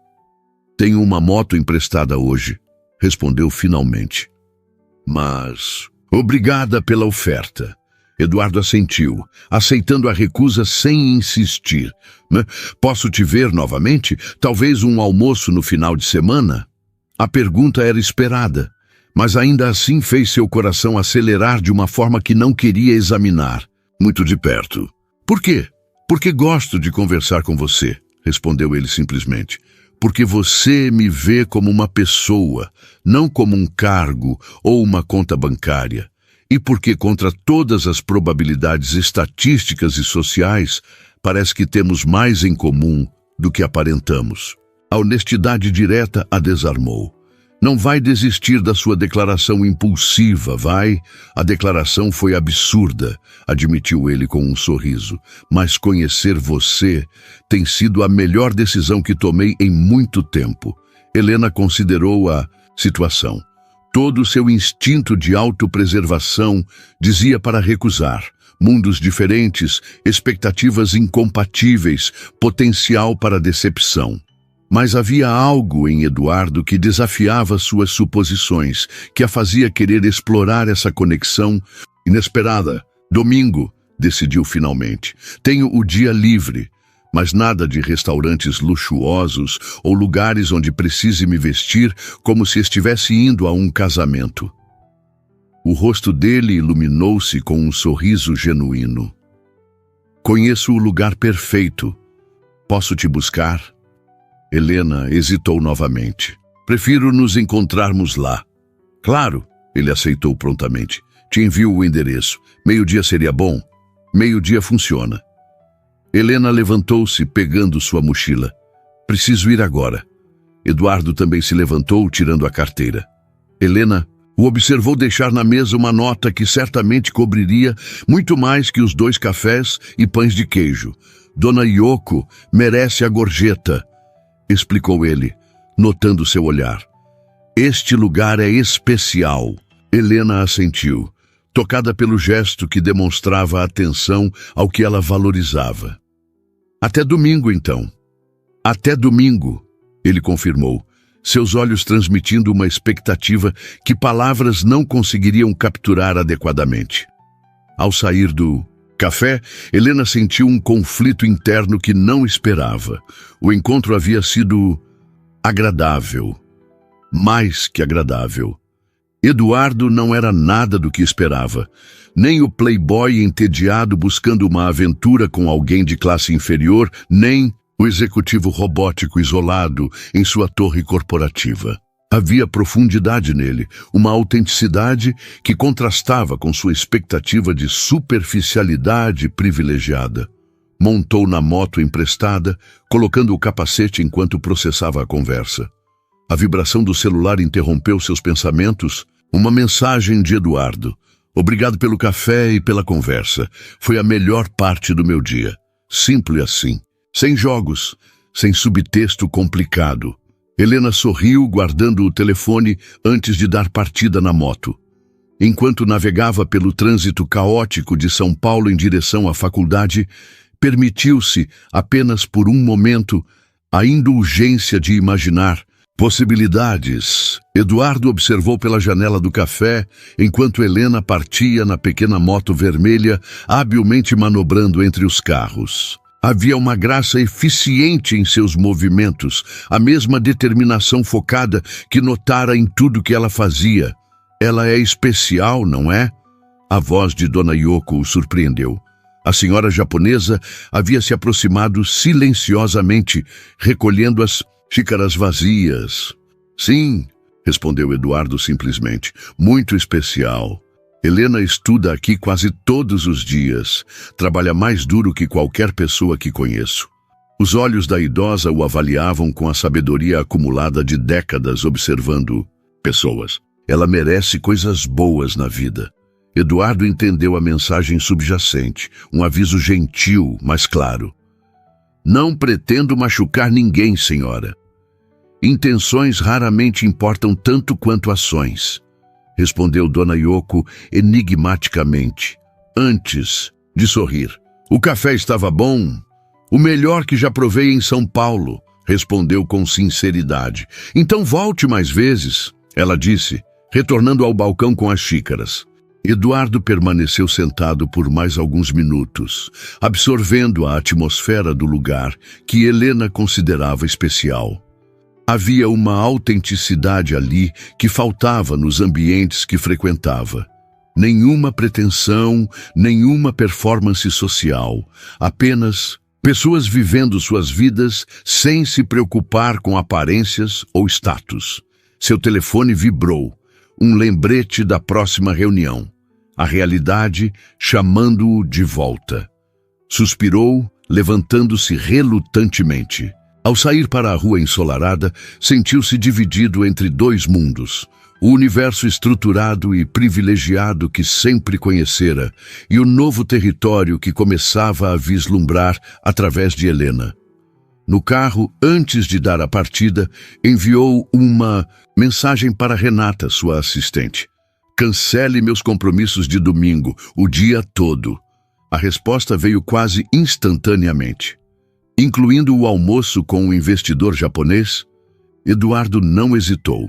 Tenho uma moto emprestada hoje, respondeu finalmente. Mas, obrigada pela oferta. Eduardo assentiu, aceitando a recusa sem insistir. Posso te ver novamente? Talvez um almoço no final de semana? A pergunta era esperada, mas ainda assim fez seu coração acelerar de uma forma que não queria examinar, muito de perto. Por quê? Porque gosto de conversar com você, respondeu ele simplesmente. Porque você me vê como uma pessoa, não como um cargo ou uma conta bancária. E porque, contra todas as probabilidades estatísticas e sociais, parece que temos mais em comum do que aparentamos. A honestidade direta a desarmou. Não vai desistir da sua declaração impulsiva, vai? A declaração foi absurda, admitiu ele com um sorriso. Mas conhecer você tem sido a melhor decisão que tomei em muito tempo. Helena considerou a situação. Todo o seu instinto de autopreservação dizia para recusar. Mundos diferentes, expectativas incompatíveis, potencial para decepção. Mas havia algo em Eduardo que desafiava suas suposições, que a fazia querer explorar essa conexão inesperada. Domingo, decidiu finalmente. Tenho o dia livre, mas nada de restaurantes luxuosos ou lugares onde precise me vestir como se estivesse indo a um casamento. O rosto dele iluminou-se com um sorriso genuíno. Conheço o lugar perfeito. Posso te buscar? Helena hesitou novamente. Prefiro nos encontrarmos lá. Claro, ele aceitou prontamente. Te envio o endereço. 12:00 seria bom? 12:00 funciona. Helena levantou-se, pegando sua mochila. Preciso ir agora. Eduardo também se levantou, tirando a carteira. Helena o observou deixar na mesa uma nota que certamente cobriria muito mais que os 2 cafés e pães de queijo. Dona Yoko merece a gorjeta, explicou ele, notando seu olhar. Este lugar é especial. Helena assentiu, tocada pelo gesto que demonstrava atenção ao que ela valorizava. Até domingo, então. Até domingo, ele confirmou, seus olhos transmitindo uma expectativa que palavras não conseguiriam capturar adequadamente. Ao sair do café, Helena sentiu um conflito interno que não esperava. O encontro havia sido agradável, mais que agradável. Eduardo não era nada do que esperava, nem o playboy entediado buscando uma aventura com alguém de classe inferior, nem o executivo robótico isolado em sua torre corporativa. Havia profundidade nele, uma autenticidade que contrastava com sua expectativa de superficialidade privilegiada. Montou na moto emprestada, colocando o capacete enquanto processava a conversa. A vibração do celular interrompeu seus pensamentos. Uma mensagem de Eduardo. Obrigado pelo café e pela conversa. Foi a melhor parte do meu dia. Simples assim. Sem jogos, sem subtexto complicado. Helena sorriu, guardando o telefone antes de dar partida na moto. Enquanto navegava pelo trânsito caótico de São Paulo em direção à faculdade, permitiu-se, apenas por um momento, a indulgência de imaginar possibilidades. Eduardo observou pela janela do café, enquanto Helena partia na pequena moto vermelha, habilmente manobrando entre os carros. Havia uma graça eficiente em seus movimentos, a mesma determinação focada que notara em tudo que ela fazia. Ela é especial, não é? A voz de Dona Yoko o surpreendeu. A senhora japonesa havia se aproximado silenciosamente, recolhendo as xícaras vazias. Sim, respondeu Eduardo simplesmente. Muito especial. Helena estuda aqui quase todos os dias. Trabalha mais duro que qualquer pessoa que conheço. Os olhos da idosa o avaliavam com a sabedoria acumulada de décadas observando pessoas. Ela merece coisas boas na vida. Eduardo entendeu a mensagem subjacente, um aviso gentil, mas claro. Não pretendo machucar ninguém, senhora. Intenções raramente importam tanto quanto ações, respondeu Dona Yoko enigmaticamente, antes de sorrir. O café estava bom, o melhor que já provei em São Paulo, respondeu com sinceridade. Então volte mais vezes, ela disse, retornando ao balcão com as xícaras. Eduardo permaneceu sentado por mais alguns minutos, absorvendo a atmosfera do lugar que Helena considerava especial. Havia uma autenticidade ali que faltava nos ambientes que frequentava. Nenhuma pretensão, nenhuma performance social, apenas pessoas vivendo suas vidas sem se preocupar com aparências ou status. Seu telefone vibrou, um lembrete da próxima reunião. A realidade chamando-o de volta. Suspirou, levantando-se relutantemente. Ao sair para a rua ensolarada, sentiu-se dividido entre dois mundos. O universo estruturado e privilegiado que sempre conhecera e o novo território que começava a vislumbrar através de Helena. No carro, antes de dar a partida, enviou uma mensagem para Renata, sua assistente. Cancele meus compromissos de domingo, o dia todo. A resposta veio quase instantaneamente. Incluindo o almoço com o investidor japonês, Eduardo não hesitou.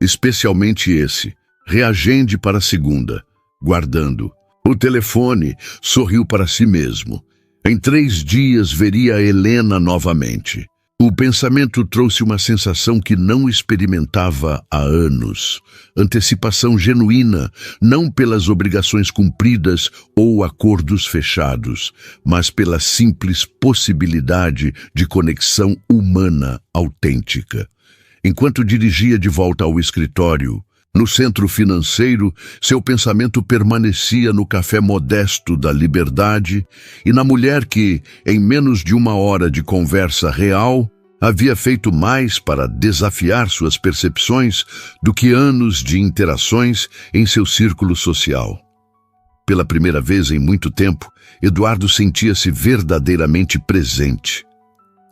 Especialmente esse. Reagende para a segunda. Guardando o telefone, sorriu para si mesmo. Em 3 dias veria Helena novamente. O pensamento trouxe uma sensação que não experimentava há anos. Antecipação genuína, não pelas obrigações cumpridas ou acordos fechados, mas pela simples possibilidade de conexão humana autêntica. Enquanto dirigia de volta ao escritório, no centro financeiro, seu pensamento permanecia no café modesto da Liberdade e na mulher que, em menos de 1 hora de conversa real, havia feito mais para desafiar suas percepções do que anos de interações em seu círculo social. Pela primeira vez em muito tempo, Eduardo sentia-se verdadeiramente presente.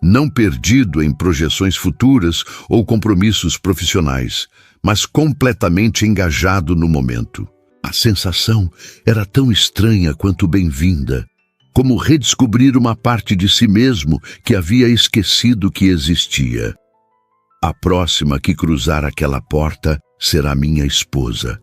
Não perdido em projeções futuras ou compromissos profissionais, mas completamente engajado no momento. A sensação era tão estranha quanto bem-vinda, como redescobrir uma parte de si mesmo que havia esquecido que existia. A próxima que cruzar aquela porta será minha esposa,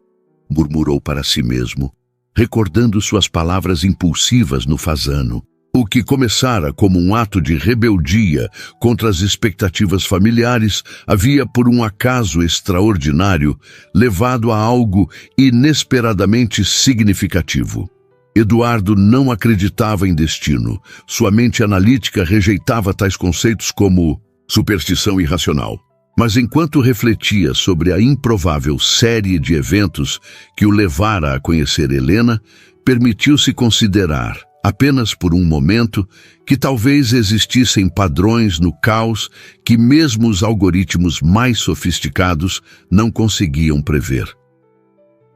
murmurou para si mesmo, recordando suas palavras impulsivas no Fasano. O que começara como um ato de rebeldia contra as expectativas familiares havia, por um acaso extraordinário, levado a algo inesperadamente significativo. Eduardo não acreditava em destino. Sua mente analítica rejeitava tais conceitos como superstição irracional. Mas enquanto refletia sobre a improvável série de eventos que o levara a conhecer Helena, permitiu-se considerar, apenas por um momento, que talvez existissem padrões no caos que mesmo os algoritmos mais sofisticados não conseguiam prever.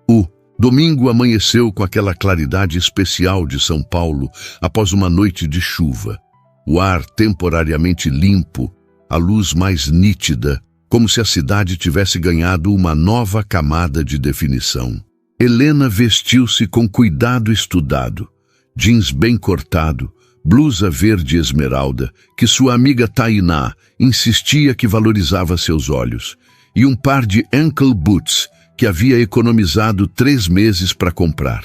O domingo amanheceu com aquela claridade especial de São Paulo após uma noite de chuva. O ar temporariamente limpo, a luz mais nítida, como se a cidade tivesse ganhado uma nova camada de definição. Helena vestiu-se com cuidado estudado, jeans bem cortado, blusa verde esmeralda, que sua amiga Tainá insistia que valorizava seus olhos, e um par de ankle boots que havia economizado 3 meses para comprar.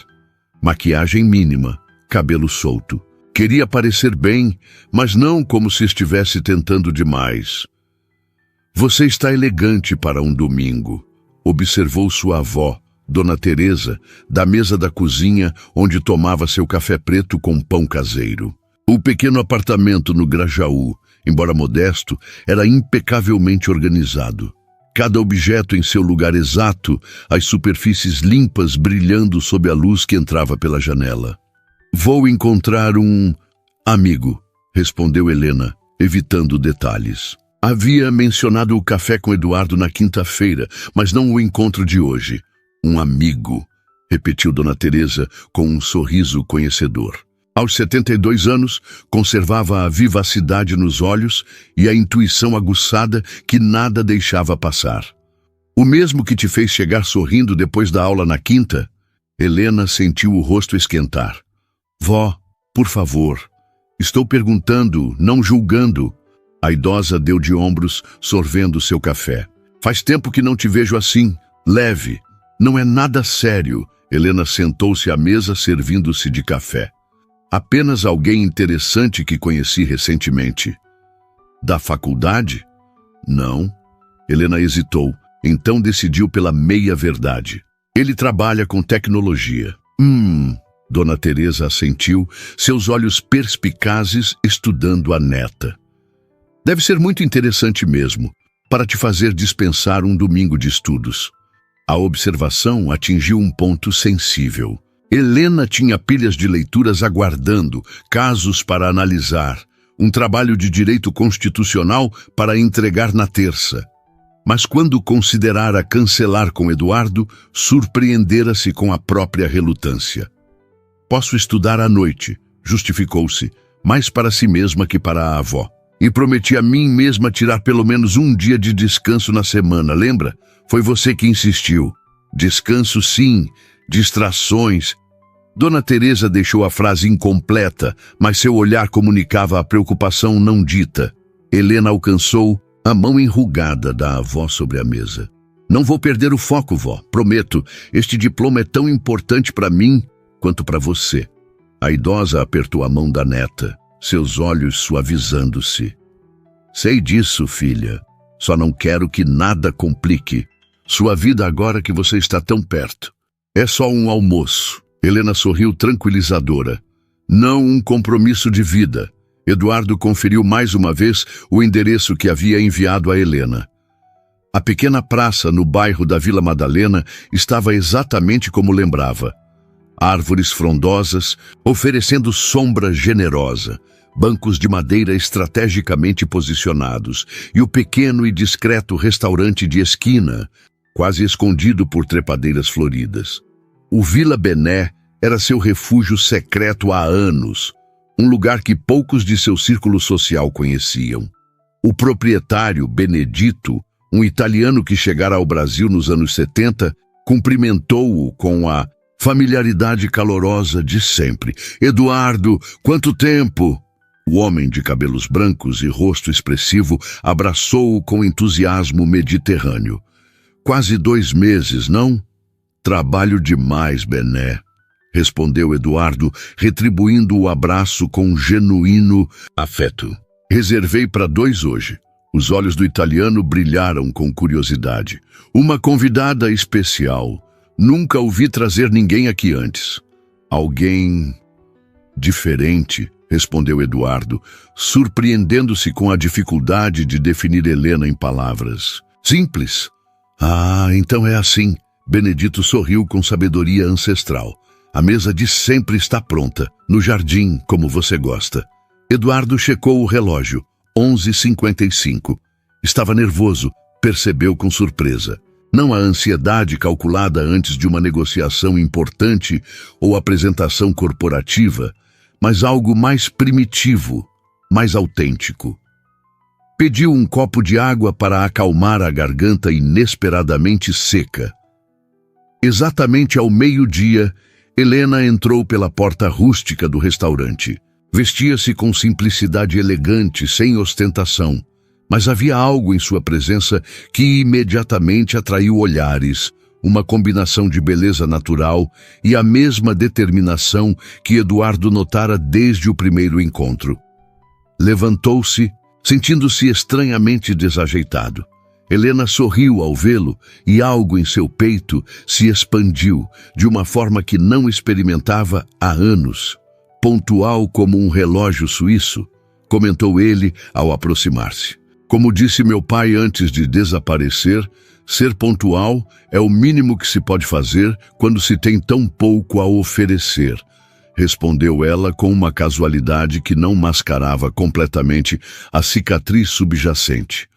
Maquiagem mínima, cabelo solto. Queria parecer bem, mas não como se estivesse tentando demais. Você está elegante para um domingo, observou sua avó, Dona Teresa, da mesa da cozinha onde tomava seu café preto com pão caseiro. O pequeno apartamento no Grajaú, embora modesto, era impecavelmente organizado. Cada objeto em seu lugar exato, as superfícies limpas brilhando sob a luz que entrava pela janela. "Vou encontrar um amigo", respondeu Helena, evitando detalhes. Havia mencionado o café com Eduardo na quinta-feira, mas não o encontro de hoje. "Um amigo", repetiu Dona Teresa com um sorriso conhecedor. Aos 72 anos, conservava a vivacidade nos olhos e a intuição aguçada que nada deixava passar. "O mesmo que te fez chegar sorrindo depois da aula na quinta?" Helena sentiu o rosto esquentar. "Vó, por favor, estou perguntando, não julgando." A idosa deu de ombros, sorvendo seu café. "Faz tempo que não te vejo assim, leve. Não é nada sério." Helena sentou-se à mesa servindo-se de café. "Apenas alguém interessante que conheci recentemente." "Da faculdade?" "Não." Helena hesitou, então decidiu pela meia-verdade. "Ele trabalha com tecnologia." Dona Teresa assentiu, seus olhos perspicazes estudando a neta. "Deve ser muito interessante mesmo, para te fazer dispensar um domingo de estudos." A observação atingiu um ponto sensível. Helena tinha pilhas de leituras aguardando, casos para analisar, um trabalho de direito constitucional para entregar na terça. Mas quando considerara cancelar com Eduardo, surpreendera-se com a própria relutância. "Posso estudar à noite", justificou-se, mais para si mesma que para a avó. "E prometi a mim mesma tirar pelo menos um dia de descanso na semana, lembra? Foi você que insistiu." "Descanso sim, distrações." Dona Teresa deixou a frase incompleta, mas seu olhar comunicava a preocupação não dita. Helena alcançou a mão enrugada da avó sobre a mesa. "Não vou perder o foco, vó, prometo. Este diploma é tão importante para mim quanto para você." A idosa apertou a mão da neta, seus olhos suavizando-se. "Sei disso, filha. Só não quero que nada complique sua vida agora que você está tão perto. É só um almoço." Helena sorriu tranquilizadora. "Não um compromisso de vida." Eduardo conferiu mais uma vez o endereço que havia enviado a Helena. A pequena praça no bairro da Vila Madalena estava exatamente como lembrava. Árvores frondosas, oferecendo sombra generosa, bancos de madeira estrategicamente posicionados e o pequeno e discreto restaurante de esquina, quase escondido por trepadeiras floridas. O Vila Bené era seu refúgio secreto há anos, um lugar que poucos de seu círculo social conheciam. O proprietário, Benedito, um italiano que chegara ao Brasil nos anos 70, cumprimentou-o com a familiaridade calorosa de sempre. "Eduardo, quanto tempo!" O homem de cabelos brancos e rosto expressivo abraçou-o com entusiasmo mediterrâneo. "Quase 2 meses, não?" "Trabalho demais, Bené", respondeu Eduardo, retribuindo o abraço com genuíno afeto. "Reservei para 2 hoje." Os olhos do italiano brilharam com curiosidade. "Uma convidada especial. Nunca ouvi trazer ninguém aqui antes." "Alguém diferente", respondeu Eduardo, surpreendendo-se com a dificuldade de definir Helena em palavras. "Simples." "Ah, então é assim." Benedito sorriu com sabedoria ancestral. "A mesa de sempre está pronta, no jardim, como você gosta." Eduardo checou o relógio. 11h55. Estava nervoso, percebeu com surpresa. Não a ansiedade calculada antes de uma negociação importante ou apresentação corporativa, mas algo mais primitivo, mais autêntico. Pediu um copo de água para acalmar a garganta inesperadamente seca. Exatamente ao meio-dia, Helena entrou pela porta rústica do restaurante. Vestia-se com simplicidade elegante, sem ostentação, mas havia algo em sua presença que imediatamente atraiu olhares, uma combinação de beleza natural e a mesma determinação que Eduardo notara desde o primeiro encontro. Levantou-se, sentindo-se estranhamente desajeitado. Helena sorriu ao vê-lo e algo em seu peito se expandiu de uma forma que não experimentava há anos. Pontual como um relógio suíço, comentou ele ao aproximar-se. Como disse meu pai antes de desaparecer, ser pontual é o mínimo que se pode fazer quando se tem tão pouco a oferecer, respondeu ela com uma casualidade que não mascarava completamente a cicatriz subjacente.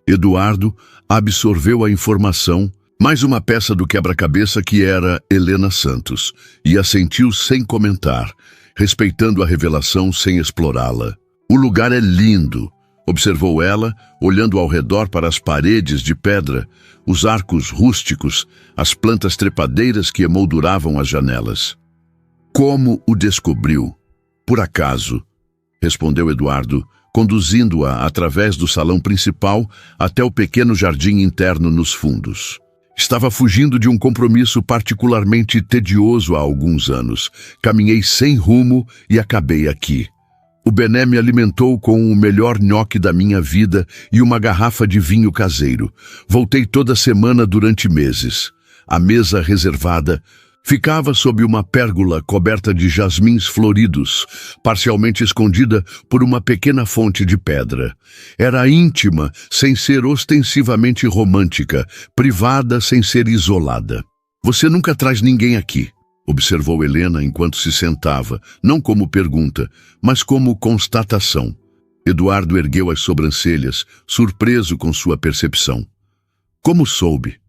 Eduardo absorveu a informação, mais uma peça do quebra-cabeça que era Helena Santos, e assentiu sem comentar, respeitando a revelação sem explorá-la. O lugar é lindo, observou ela, olhando ao redor para as paredes de pedra, os arcos rústicos, as plantas trepadeiras que emolduravam as janelas. Como o descobriu? Por acaso, respondeu Eduardo, conduzindo-a através do salão principal até o pequeno jardim interno nos fundos. Estava fugindo de um compromisso particularmente tedioso há alguns anos. Caminhei sem rumo e acabei aqui. O Bené me alimentou com o melhor nhoque da minha vida e uma garrafa de vinho caseiro. Voltei toda semana durante meses. A mesa reservada ficava sob uma pérgola coberta de jasmins floridos, parcialmente escondida por uma pequena fonte de pedra. Era íntima, sem ser ostensivamente romântica, privada sem ser isolada. Você nunca traz ninguém aqui, observou Helena enquanto se sentava, não como pergunta, mas como constatação. Eduardo ergueu as sobrancelhas, surpreso com sua percepção. Como soube?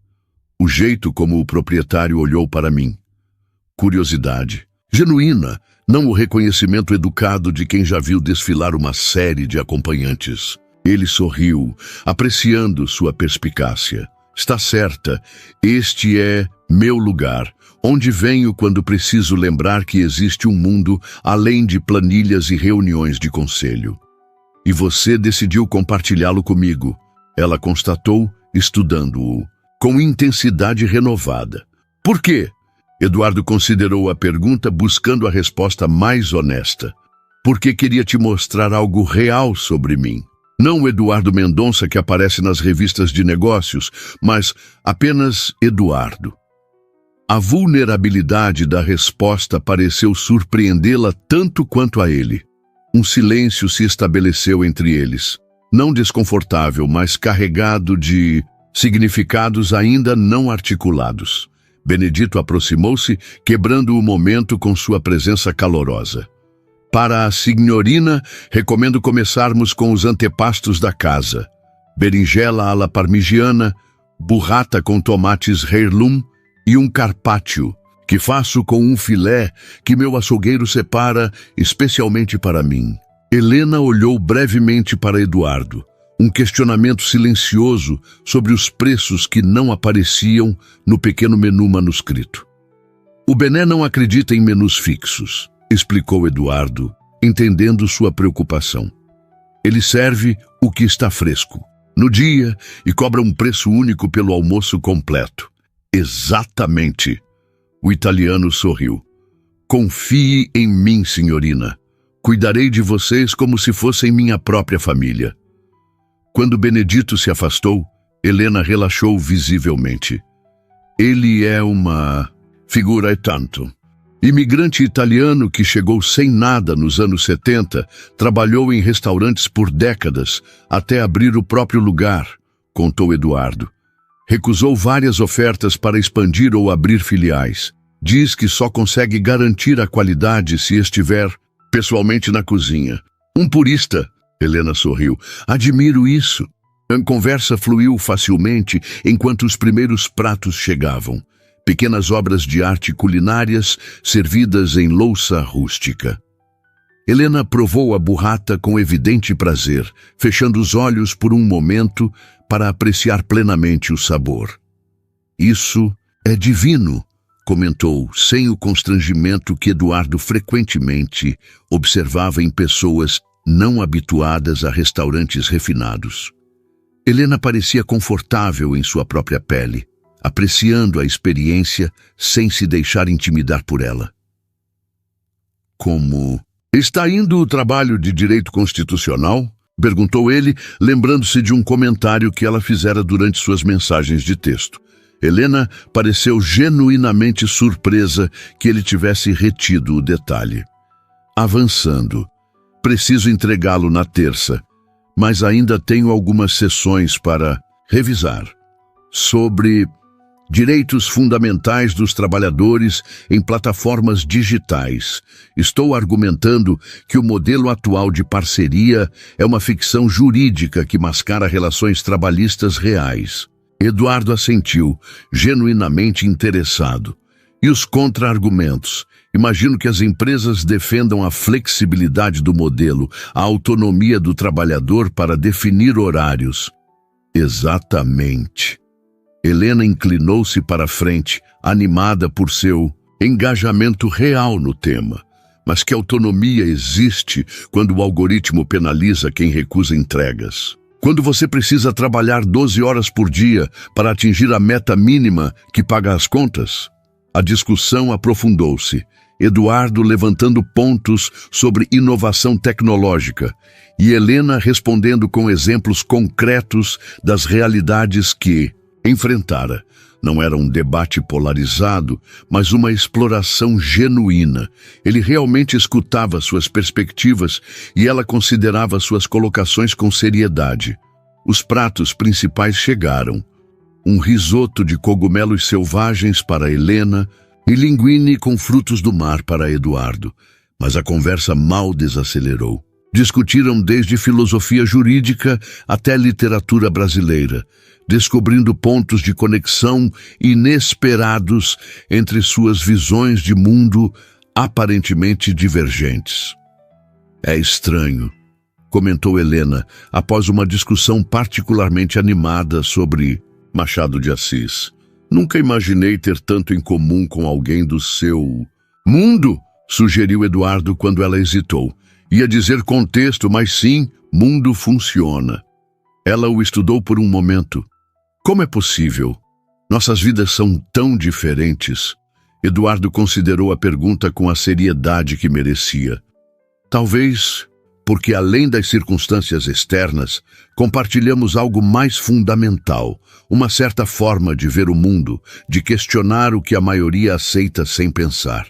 O jeito como o proprietário olhou para mim. Curiosidade, genuína, não o reconhecimento educado de quem já viu desfilar uma série de acompanhantes. Ele sorriu, apreciando sua perspicácia. Está certa, este é meu lugar, onde venho quando preciso lembrar que existe um mundo além de planilhas e reuniões de conselho. E você decidiu compartilhá-lo comigo, ela constatou, estudando-o, com intensidade renovada. Por quê? Eduardo considerou a pergunta buscando a resposta mais honesta. Porque queria te mostrar algo real sobre mim. Não o Eduardo Mendonça que aparece nas revistas de negócios, mas apenas Eduardo. A vulnerabilidade da resposta pareceu surpreendê-la tanto quanto a ele. Um silêncio se estabeleceu entre eles. Não desconfortável, mas carregado de significados ainda não articulados. Benedito aproximou-se, quebrando o momento com sua presença calorosa. Para a senhorina, recomendo começarmos com os antepastos da casa. Berinjela alla parmigiana, burrata com tomates heirloom e um carpaccio, que faço com um filé que meu açougueiro separa especialmente para mim. Helena olhou brevemente para Eduardo. Um questionamento silencioso sobre os preços que não apareciam no pequeno menu manuscrito. O Bené não acredita em menus fixos, explicou Eduardo, entendendo sua preocupação. Ele serve o que está fresco, no dia, e cobra um preço único pelo almoço completo. Exatamente. O italiano sorriu. Confie em mim, senhorina. Cuidarei de vocês como se fossem minha própria família. Quando Benedito se afastou, Helena relaxou visivelmente. Ele é uma figura e tanto. Imigrante italiano que chegou sem nada nos anos 70, trabalhou em restaurantes por décadas, até abrir o próprio lugar, contou Eduardo. Recusou várias ofertas para expandir ou abrir filiais. Diz que só consegue garantir a qualidade se estiver pessoalmente na cozinha. Um purista. Helena sorriu. Admiro isso. A conversa fluiu facilmente enquanto os primeiros pratos chegavam. Pequenas obras de arte culinárias servidas em louça rústica. Helena provou a burrata com evidente prazer, fechando os olhos por um momento para apreciar plenamente o sabor. Isso é divino, comentou, sem o constrangimento que Eduardo frequentemente observava em pessoas não habituadas a restaurantes refinados. Helena parecia confortável em sua própria pele, apreciando a experiência sem se deixar intimidar por ela. Como está indo o trabalho de direito constitucional? Perguntou ele, lembrando-se de um comentário que ela fizera durante suas mensagens de texto. Helena pareceu genuinamente surpresa que ele tivesse retido o detalhe. Avançando. Preciso entregá-lo na terça, mas ainda tenho algumas sessões para revisar. Sobre direitos fundamentais dos trabalhadores em plataformas digitais. Estou argumentando que o modelo atual de parceria é uma ficção jurídica que mascara relações trabalhistas reais. Eduardo assentiu, genuinamente interessado. E os contra-argumentos? Imagino que as empresas defendam a flexibilidade do modelo, a autonomia do trabalhador para definir horários. Exatamente. Helena inclinou-se para a frente, animada por seu engajamento real no tema. Mas que autonomia existe quando o algoritmo penaliza quem recusa entregas? Quando você precisa trabalhar 12 horas por dia para atingir a meta mínima que paga as contas? A discussão aprofundou-se, Eduardo levantando pontos sobre inovação tecnológica e Helena respondendo com exemplos concretos das realidades que enfrentara. Não era um debate polarizado, mas uma exploração genuína. Ele realmente escutava suas perspectivas e ela considerava suas colocações com seriedade. Os pratos principais chegaram. Um risoto de cogumelos selvagens para Helena e linguine com frutos do mar para Eduardo. Mas a conversa mal desacelerou. Discutiram desde filosofia jurídica até literatura brasileira, descobrindo pontos de conexão inesperados entre suas visões de mundo aparentemente divergentes. É estranho, comentou Helena, após uma discussão particularmente animada sobre Machado de Assis. Nunca imaginei ter tanto em comum com alguém do seu mundo, sugeriu Eduardo quando ela hesitou. Ia dizer contexto, mas sim, mundo funciona. Ela o estudou por um momento. Como é possível? Nossas vidas são tão diferentes. Eduardo considerou a pergunta com a seriedade que merecia. Talvez porque, além das circunstâncias externas, compartilhamos algo mais fundamental, uma certa forma de ver o mundo, de questionar o que a maioria aceita sem pensar.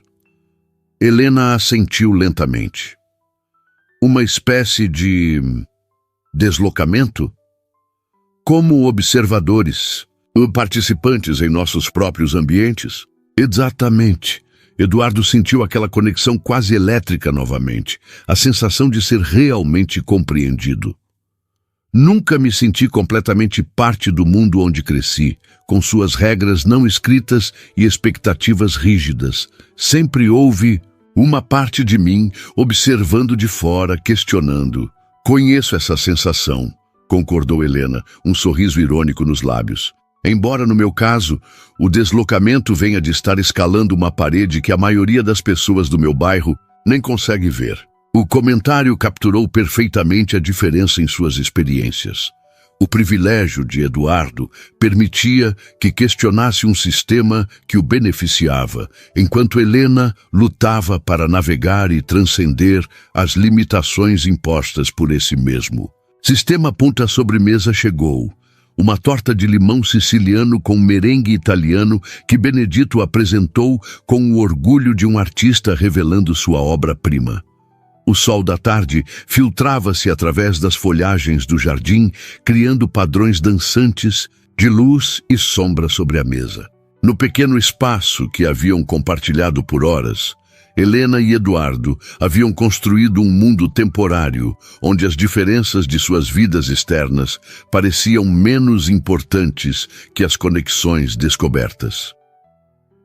Helena assentiu lentamente. Uma espécie de deslocamento? Como observadores, participantes em nossos próprios ambientes? Exatamente. Eduardo sentiu aquela conexão quase elétrica novamente, a sensação de ser realmente compreendido. Nunca me senti completamente parte do mundo onde cresci, com suas regras não escritas e expectativas rígidas. Sempre houve uma parte de mim observando de fora, questionando. Conheço essa sensação, concordou Helena, um sorriso irônico nos lábios. Embora, no meu caso, o deslocamento venha de estar escalando uma parede que a maioria das pessoas do meu bairro nem consegue ver. O comentário capturou perfeitamente a diferença em suas experiências. O privilégio de Eduardo permitia que questionasse um sistema que o beneficiava, enquanto Helena lutava para navegar e transcender as limitações impostas por esse mesmo. Sistema Ponta Sobremesa chegou. Uma torta de limão siciliano com merengue italiano que Benedito apresentou com o orgulho de um artista revelando sua obra-prima. O sol da tarde filtrava-se através das folhagens do jardim, criando padrões dançantes de luz e sombra sobre a mesa. No pequeno espaço que haviam compartilhado por horas, Helena e Eduardo haviam construído um mundo temporário, onde as diferenças de suas vidas externas pareciam menos importantes que as conexões descobertas.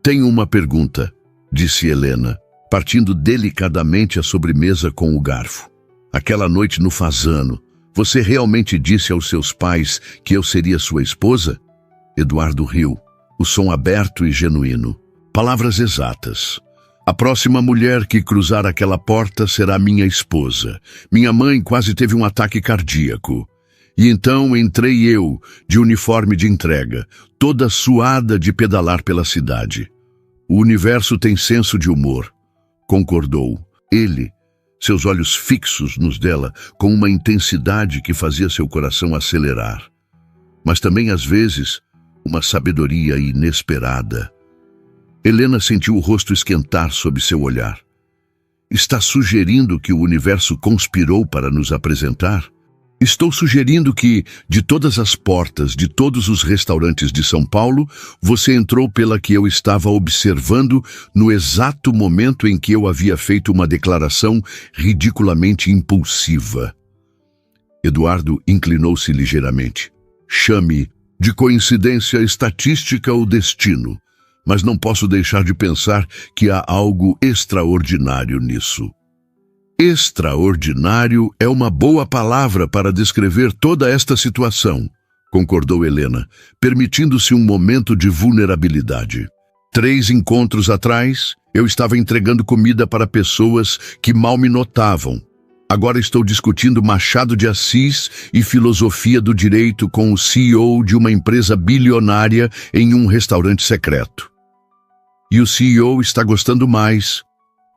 Tenho uma pergunta, disse Helena, partindo delicadamente a sobremesa com o garfo. Aquela noite no Fasano, você realmente disse aos seus pais que eu seria sua esposa? Eduardo riu, o som aberto e genuíno. Palavras exatas. A próxima mulher que cruzar aquela porta será minha esposa. Minha mãe quase teve um ataque cardíaco. E então entrei eu, de uniforme de entrega, toda suada de pedalar pela cidade. O universo tem senso de humor, concordou. Ele, seus olhos fixos nos dela com uma intensidade que fazia seu coração acelerar. Mas também, às vezes, uma sabedoria inesperada. Helena sentiu o rosto esquentar sob seu olhar. Está sugerindo que o universo conspirou para nos apresentar? Estou sugerindo que, de todas as portas de todos os restaurantes de São Paulo, você entrou pela que eu estava observando no exato momento em que eu havia feito uma declaração ridiculamente impulsiva. Eduardo inclinou-se ligeiramente. Chame de coincidência estatística ou destino, mas não posso deixar de pensar que há algo extraordinário nisso. Extraordinário é uma boa palavra para descrever toda esta situação, concordou Helena, permitindo-se um momento de vulnerabilidade. 3 encontros atrás, eu estava entregando comida para pessoas que mal me notavam. Agora estou discutindo Machado de Assis e filosofia do direito com o CEO de uma empresa bilionária em um restaurante secreto. E o CEO está gostando mais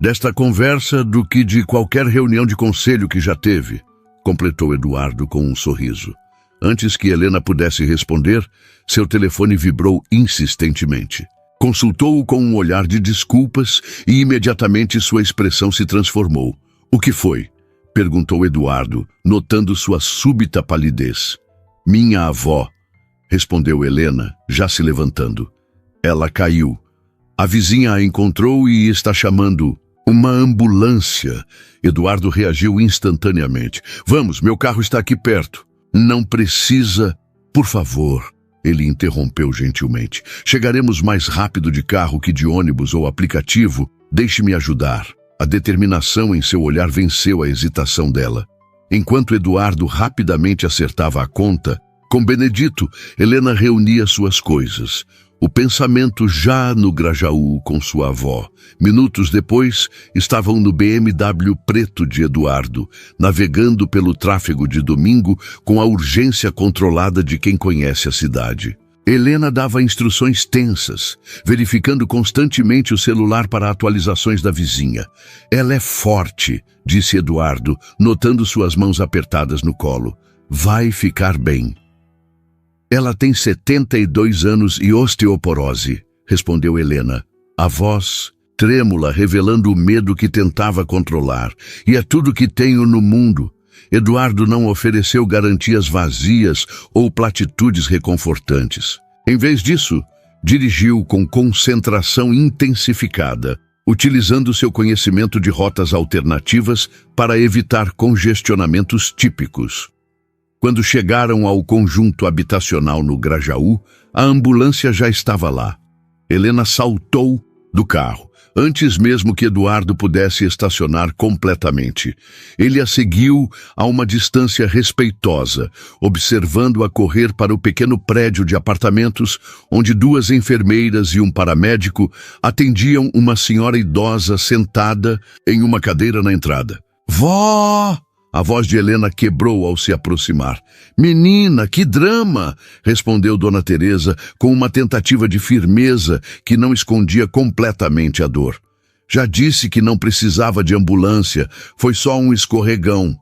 desta conversa do que de qualquer reunião de conselho que já teve, completou Eduardo com um sorriso. Antes que Helena pudesse responder, seu telefone vibrou insistentemente. Consultou-o com um olhar de desculpas e imediatamente sua expressão se transformou. O que foi? Perguntou Eduardo, notando sua súbita palidez. Minha avó, respondeu Helena, já se levantando. Ela caiu. A vizinha a encontrou e está chamando uma ambulância. Eduardo reagiu instantaneamente. Vamos, meu carro está aqui perto. Não precisa, por favor. Ele interrompeu gentilmente. Chegaremos mais rápido de carro que de ônibus ou aplicativo. Deixe-me ajudar. A determinação em seu olhar venceu a hesitação dela. Enquanto Eduardo rapidamente acertava a conta, com Benedito, Helena reunia suas coisas. O pensamento já no Grajaú com sua avó. Minutos depois, estavam no BMW preto de Eduardo, navegando pelo tráfego de domingo com a urgência controlada de quem conhece a cidade. Helena dava instruções tensas, verificando constantemente o celular para atualizações da vizinha. Ela é forte, disse Eduardo, notando suas mãos apertadas no colo. Vai ficar bem. Ela tem 72 anos e osteoporose, respondeu Helena, a voz trêmula revelando o medo que tentava controlar. E é tudo que tenho no mundo. Eduardo não ofereceu garantias vazias ou platitudes reconfortantes. Em vez disso, dirigiu com concentração intensificada, utilizando seu conhecimento de rotas alternativas para evitar congestionamentos típicos. Quando chegaram ao conjunto habitacional no Grajaú, a ambulância já estava lá. Helena saltou do carro, antes mesmo que Eduardo pudesse estacionar completamente. Ele a seguiu a uma distância respeitosa, observando-a correr para o pequeno prédio de apartamentos, onde 2 enfermeiras e um paramédico atendiam uma senhora idosa sentada em uma cadeira na entrada. Vó! A voz de Helena quebrou ao se aproximar. Menina, que drama! Respondeu Dona Teresa com uma tentativa de firmeza que não escondia completamente a dor. Já disse que não precisava de ambulância, foi só um escorregão.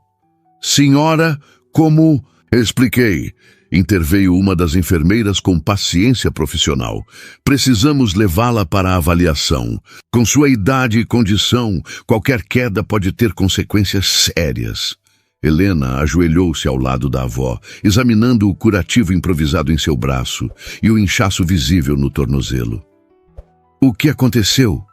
Senhora, como... Expliquei. Interveio uma das enfermeiras com paciência profissional. Precisamos levá-la para a avaliação. Com sua idade e condição, qualquer queda pode ter consequências sérias. Helena ajoelhou-se ao lado da avó, examinando o curativo improvisado em seu braço e o inchaço visível no tornozelo. O que aconteceu?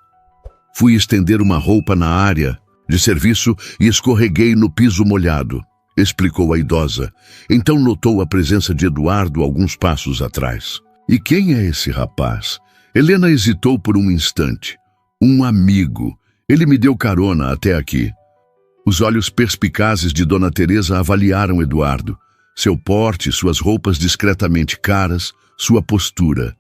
Fui estender uma roupa na área de serviço e escorreguei no piso molhado, explicou a idosa. Então notou a presença de Eduardo alguns passos atrás. E quem é esse rapaz? Helena hesitou por um instante. Um amigo. Ele me deu carona até aqui. Os olhos perspicazes de Dona Teresa avaliaram Eduardo. Seu porte, suas roupas discretamente caras, sua postura.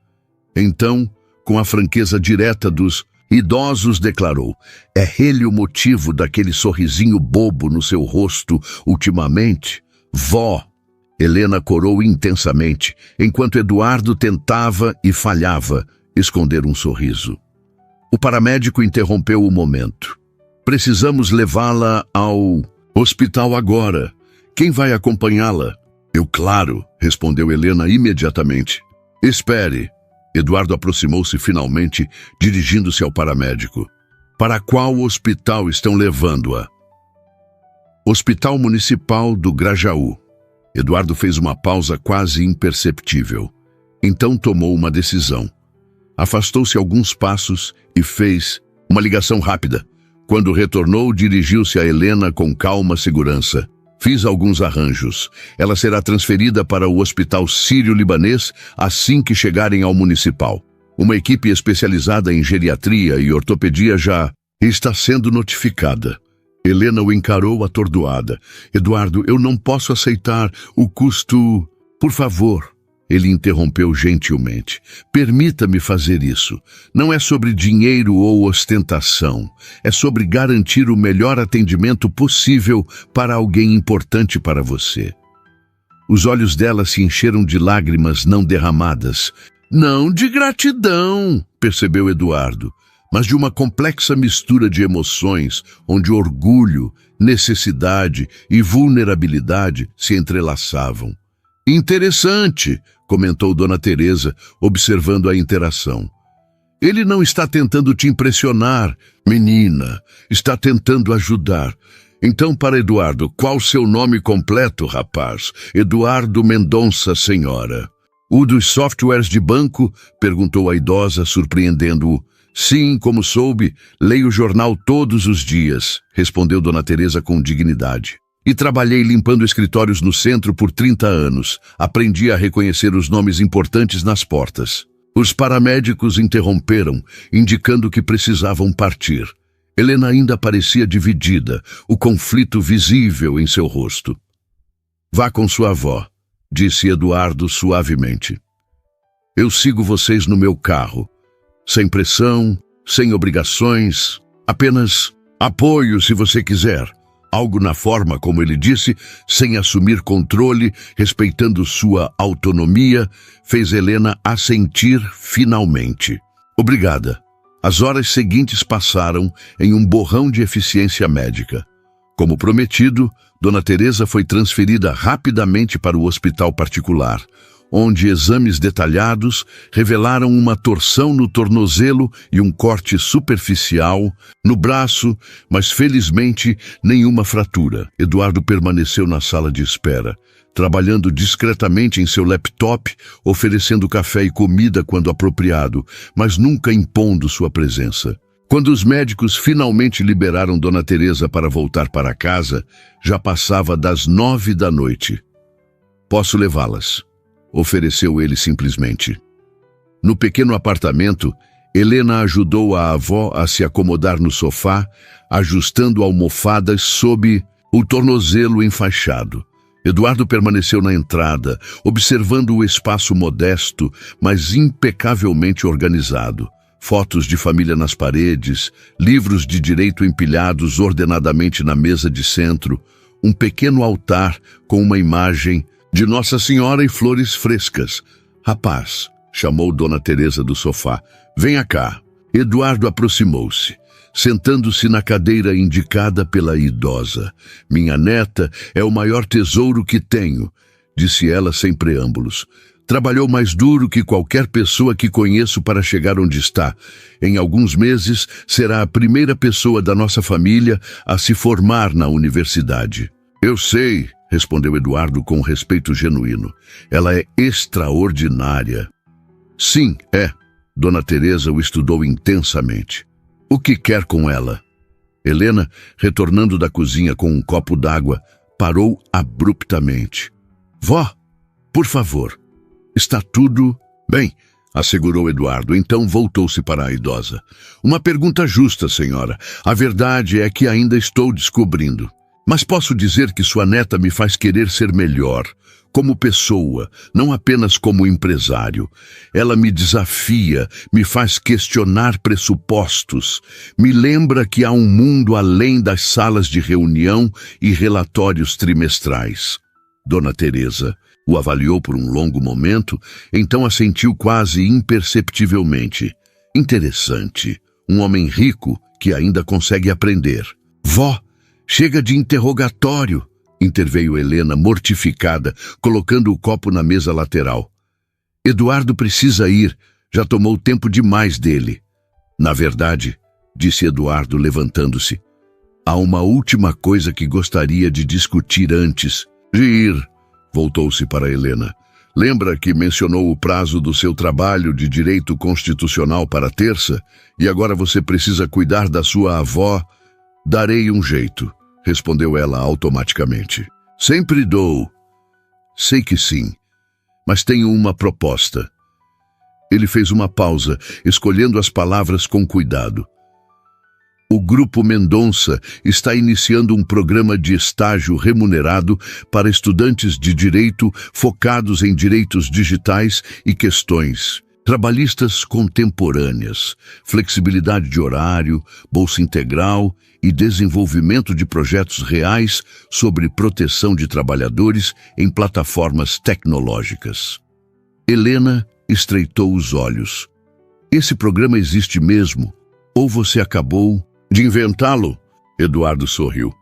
Então, com a franqueza direta dos idosos, declarou: é ele o motivo daquele sorrisinho bobo no seu rosto ultimamente? Vó! Helena corou intensamente, enquanto Eduardo tentava e falhava esconder um sorriso. O paramédico interrompeu o momento. Precisamos levá-la ao hospital agora. Quem vai acompanhá-la? Eu, claro, respondeu Helena imediatamente. Espere. Eduardo aproximou-se finalmente, dirigindo-se ao paramédico. Para qual hospital estão levando-a? Hospital Municipal do Grajaú. Eduardo fez uma pausa quase imperceptível. Então tomou uma decisão. Afastou-se alguns passos e fez uma ligação rápida. Quando retornou, dirigiu-se a Helena com calma segurança. Fiz alguns arranjos. Ela será transferida para o Hospital Sírio-Libanês assim que chegarem ao municipal. Uma equipe especializada em geriatria e ortopedia já está sendo notificada. Helena o encarou atordoada. Eduardo, eu não posso aceitar o custo... Por favor. Ele interrompeu gentilmente. Permita-me fazer isso. Não é sobre dinheiro ou ostentação. É sobre garantir o melhor atendimento possível para alguém importante para você. Os olhos dela se encheram de lágrimas não derramadas. Não de gratidão, percebeu Eduardo, mas de uma complexa mistura de emoções, onde orgulho, necessidade e vulnerabilidade se entrelaçavam. Interessante, comentou Dona Teresa, observando a interação. Ele não está tentando te impressionar, menina. Está tentando ajudar. Então, para Eduardo, qual seu nome completo, rapaz? Eduardo Mendonça, senhora. O dos softwares de banco? Perguntou a idosa, surpreendendo-o. Sim, como soube, leio o jornal todos os dias, respondeu Dona Teresa com dignidade. E trabalhei limpando escritórios no centro por 30 anos. Aprendi a reconhecer os nomes importantes nas portas. Os paramédicos interromperam, indicando que precisavam partir. Helena ainda parecia dividida, o conflito visível em seu rosto. Vá com sua avó, disse Eduardo suavemente. Eu sigo vocês no meu carro. Sem pressão, sem obrigações, apenas apoio se você quiser. Algo na forma, como ele disse, sem assumir controle, respeitando sua autonomia, fez Helena assentir finalmente. Obrigada. As horas seguintes passaram em um borrão de eficiência médica. Como prometido, Dona Teresa foi transferida rapidamente para o hospital particular, onde exames detalhados revelaram uma torção no tornozelo e um corte superficial no braço, mas felizmente nenhuma fratura. Eduardo permaneceu na sala de espera, trabalhando discretamente em seu laptop, oferecendo café e comida quando apropriado, mas nunca impondo sua presença. Quando os médicos finalmente liberaram Dona Teresa para voltar para casa, já passava das 9 da noite. Posso levá-las? Ofereceu ele simplesmente. No pequeno apartamento, Helena ajudou a avó a se acomodar no sofá, ajustando almofadas sob o tornozelo enfaixado. Eduardo permaneceu na entrada, observando o espaço modesto, mas impecavelmente organizado. Fotos de família nas paredes, livros de direito empilhados ordenadamente na mesa de centro, um pequeno altar com uma imagem de Nossa Senhora e flores frescas. Rapaz, chamou Dona Teresa do sofá. Venha cá. Eduardo aproximou-se, sentando-se na cadeira indicada pela idosa. Minha neta é o maior tesouro que tenho, disse ela sem preâmbulos. Trabalhou mais duro que qualquer pessoa que conheço para chegar onde está. Em alguns meses, será a primeira pessoa da nossa família a se formar na universidade. Eu sei, respondeu Eduardo com respeito genuíno. Ela é extraordinária. Sim, é. Dona Teresa o estudou intensamente. O que quer com ela? Helena, retornando da cozinha com um copo d'água, parou abruptamente. Vó, por favor. Está tudo bem, assegurou Eduardo. Então voltou-se para a idosa. Uma pergunta justa, senhora. A verdade é que ainda estou descobrindo. Mas posso dizer que sua neta me faz querer ser melhor, como pessoa, não apenas como empresário. Ela me desafia, me faz questionar pressupostos, me lembra que há um mundo além das salas de reunião e relatórios trimestrais. Dona Teresa o avaliou por um longo momento, então assentiu quase imperceptivelmente. Interessante. um homem rico que ainda consegue aprender. Vó, chega de interrogatório, interveio Helena, mortificada, colocando o copo na mesa lateral. Eduardo precisa ir, já tomou tempo demais dele. Na verdade, disse Eduardo, levantando-se, há uma última coisa que gostaria de discutir antes de ir. Voltou-se para Helena. Lembra que mencionou o prazo do seu trabalho de direito constitucional para terça? E agora você precisa cuidar da sua avó? Darei um jeito, respondeu ela automaticamente. Sempre dou. Sei que sim, mas tenho uma proposta. Ele fez uma pausa, escolhendo as palavras com cuidado. O Grupo Mendonça está iniciando um programa de estágio remunerado para estudantes de direito focados em direitos digitais e questões trabalhistas contemporâneas, flexibilidade de horário, bolsa integral e desenvolvimento de projetos reais sobre proteção de trabalhadores em plataformas tecnológicas. Helena estreitou os olhos. Esse programa existe mesmo? Ou você acabou de inventá-lo? Eduardo sorriu.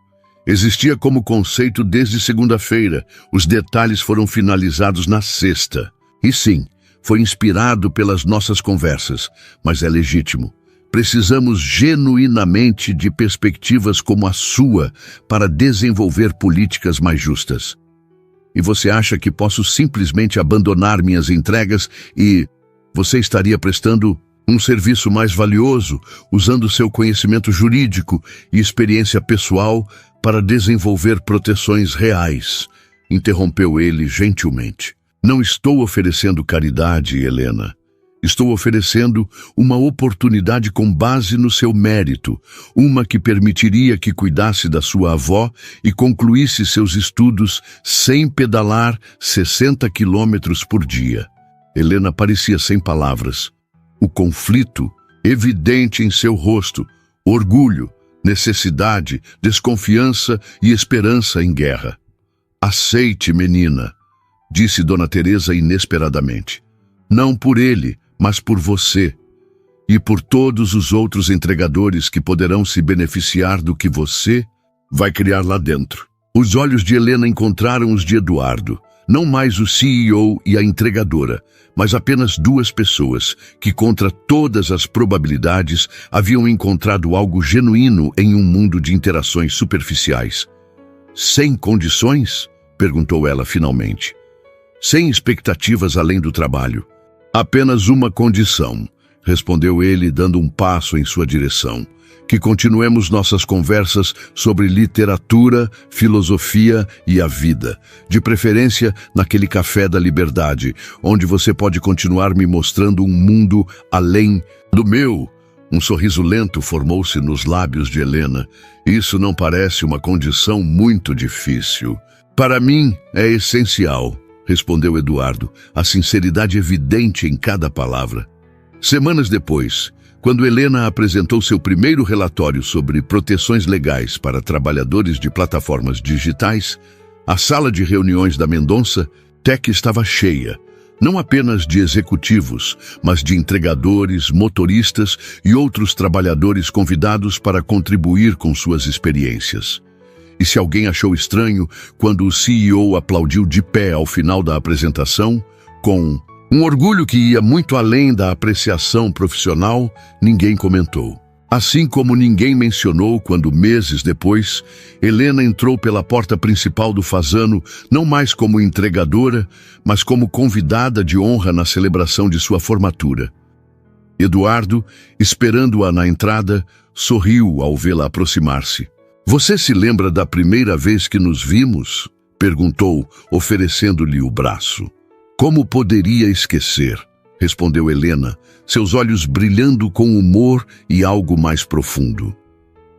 Existia como conceito desde segunda-feira. Os detalhes foram finalizados na sexta. E sim, foi inspirado pelas nossas conversas, mas é legítimo. Precisamos genuinamente de perspectivas como a sua para desenvolver políticas mais justas. E você acha que posso simplesmente abandonar minhas entregas e você estaria prestando um serviço mais valioso, usando seu conhecimento jurídico e experiência pessoal para desenvolver proteções reais, interrompeu ele gentilmente. Não estou oferecendo caridade, Helena. Estou oferecendo uma oportunidade com base no seu mérito, uma que permitiria que cuidasse da sua avó e concluísse seus estudos sem pedalar 60 quilômetros por dia. Helena parecia sem palavras. O conflito, evidente em seu rosto, orgulho, necessidade, desconfiança e esperança em guerra. Aceite, menina, disse Dona Teresa inesperadamente. Não por ele, mas por você e por todos os outros entregadores que poderão se beneficiar do que você vai criar lá dentro. Os olhos de Helena encontraram os de Eduardo, não mais o CEO e a entregadora, mas apenas duas pessoas que, contra todas as probabilidades, haviam encontrado algo genuíno em um mundo de interações superficiais. Sem condições? Perguntou ela finalmente. Sem expectativas além do trabalho. Apenas uma condição, respondeu ele, dando um passo em sua direção. Que continuemos nossas conversas sobre literatura, filosofia e a vida, de preferência naquele café da liberdade, onde você pode continuar me mostrando um mundo além do meu. Um sorriso lento formou-se nos lábios de Helena. Isso não parece uma condição muito difícil. Para mim é essencial, respondeu Eduardo, a sinceridade evidente em cada palavra. Semanas depois, quando Helena apresentou seu primeiro relatório sobre proteções legais para trabalhadores de plataformas digitais, a sala de reuniões da Mendonça Tech estava cheia, não apenas de executivos, mas de entregadores, motoristas e outros trabalhadores convidados para contribuir com suas experiências. E se alguém achou estranho quando o CEO aplaudiu de pé ao final da apresentação, com um orgulho que ia muito além da apreciação profissional, ninguém comentou. Assim como ninguém mencionou quando, meses depois, Helena entrou pela porta principal do Fasano, não mais como entregadora, mas como convidada de honra na celebração de sua formatura. Eduardo, esperando-a na entrada, sorriu ao vê-la aproximar-se. Você se lembra da primeira vez que nos vimos? Perguntou, oferecendo-lhe o braço. Como poderia esquecer? Respondeu Helena, seus olhos brilhando com humor e algo mais profundo.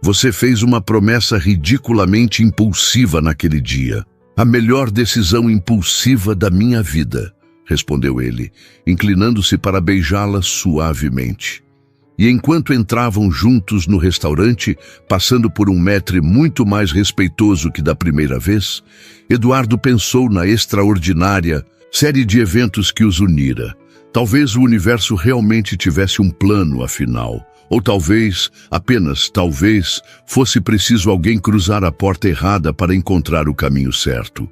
Você fez uma promessa ridiculamente impulsiva naquele dia. A melhor decisão impulsiva da minha vida, respondeu ele, inclinando-se para beijá-la suavemente. E enquanto entravam juntos no restaurante, passando por um maître muito mais respeitoso que da primeira vez, Eduardo pensou na extraordinária série de eventos que os unira. Talvez o universo realmente tivesse um plano, afinal. Ou talvez, apenas talvez, fosse preciso alguém cruzar a porta errada para encontrar o caminho certo.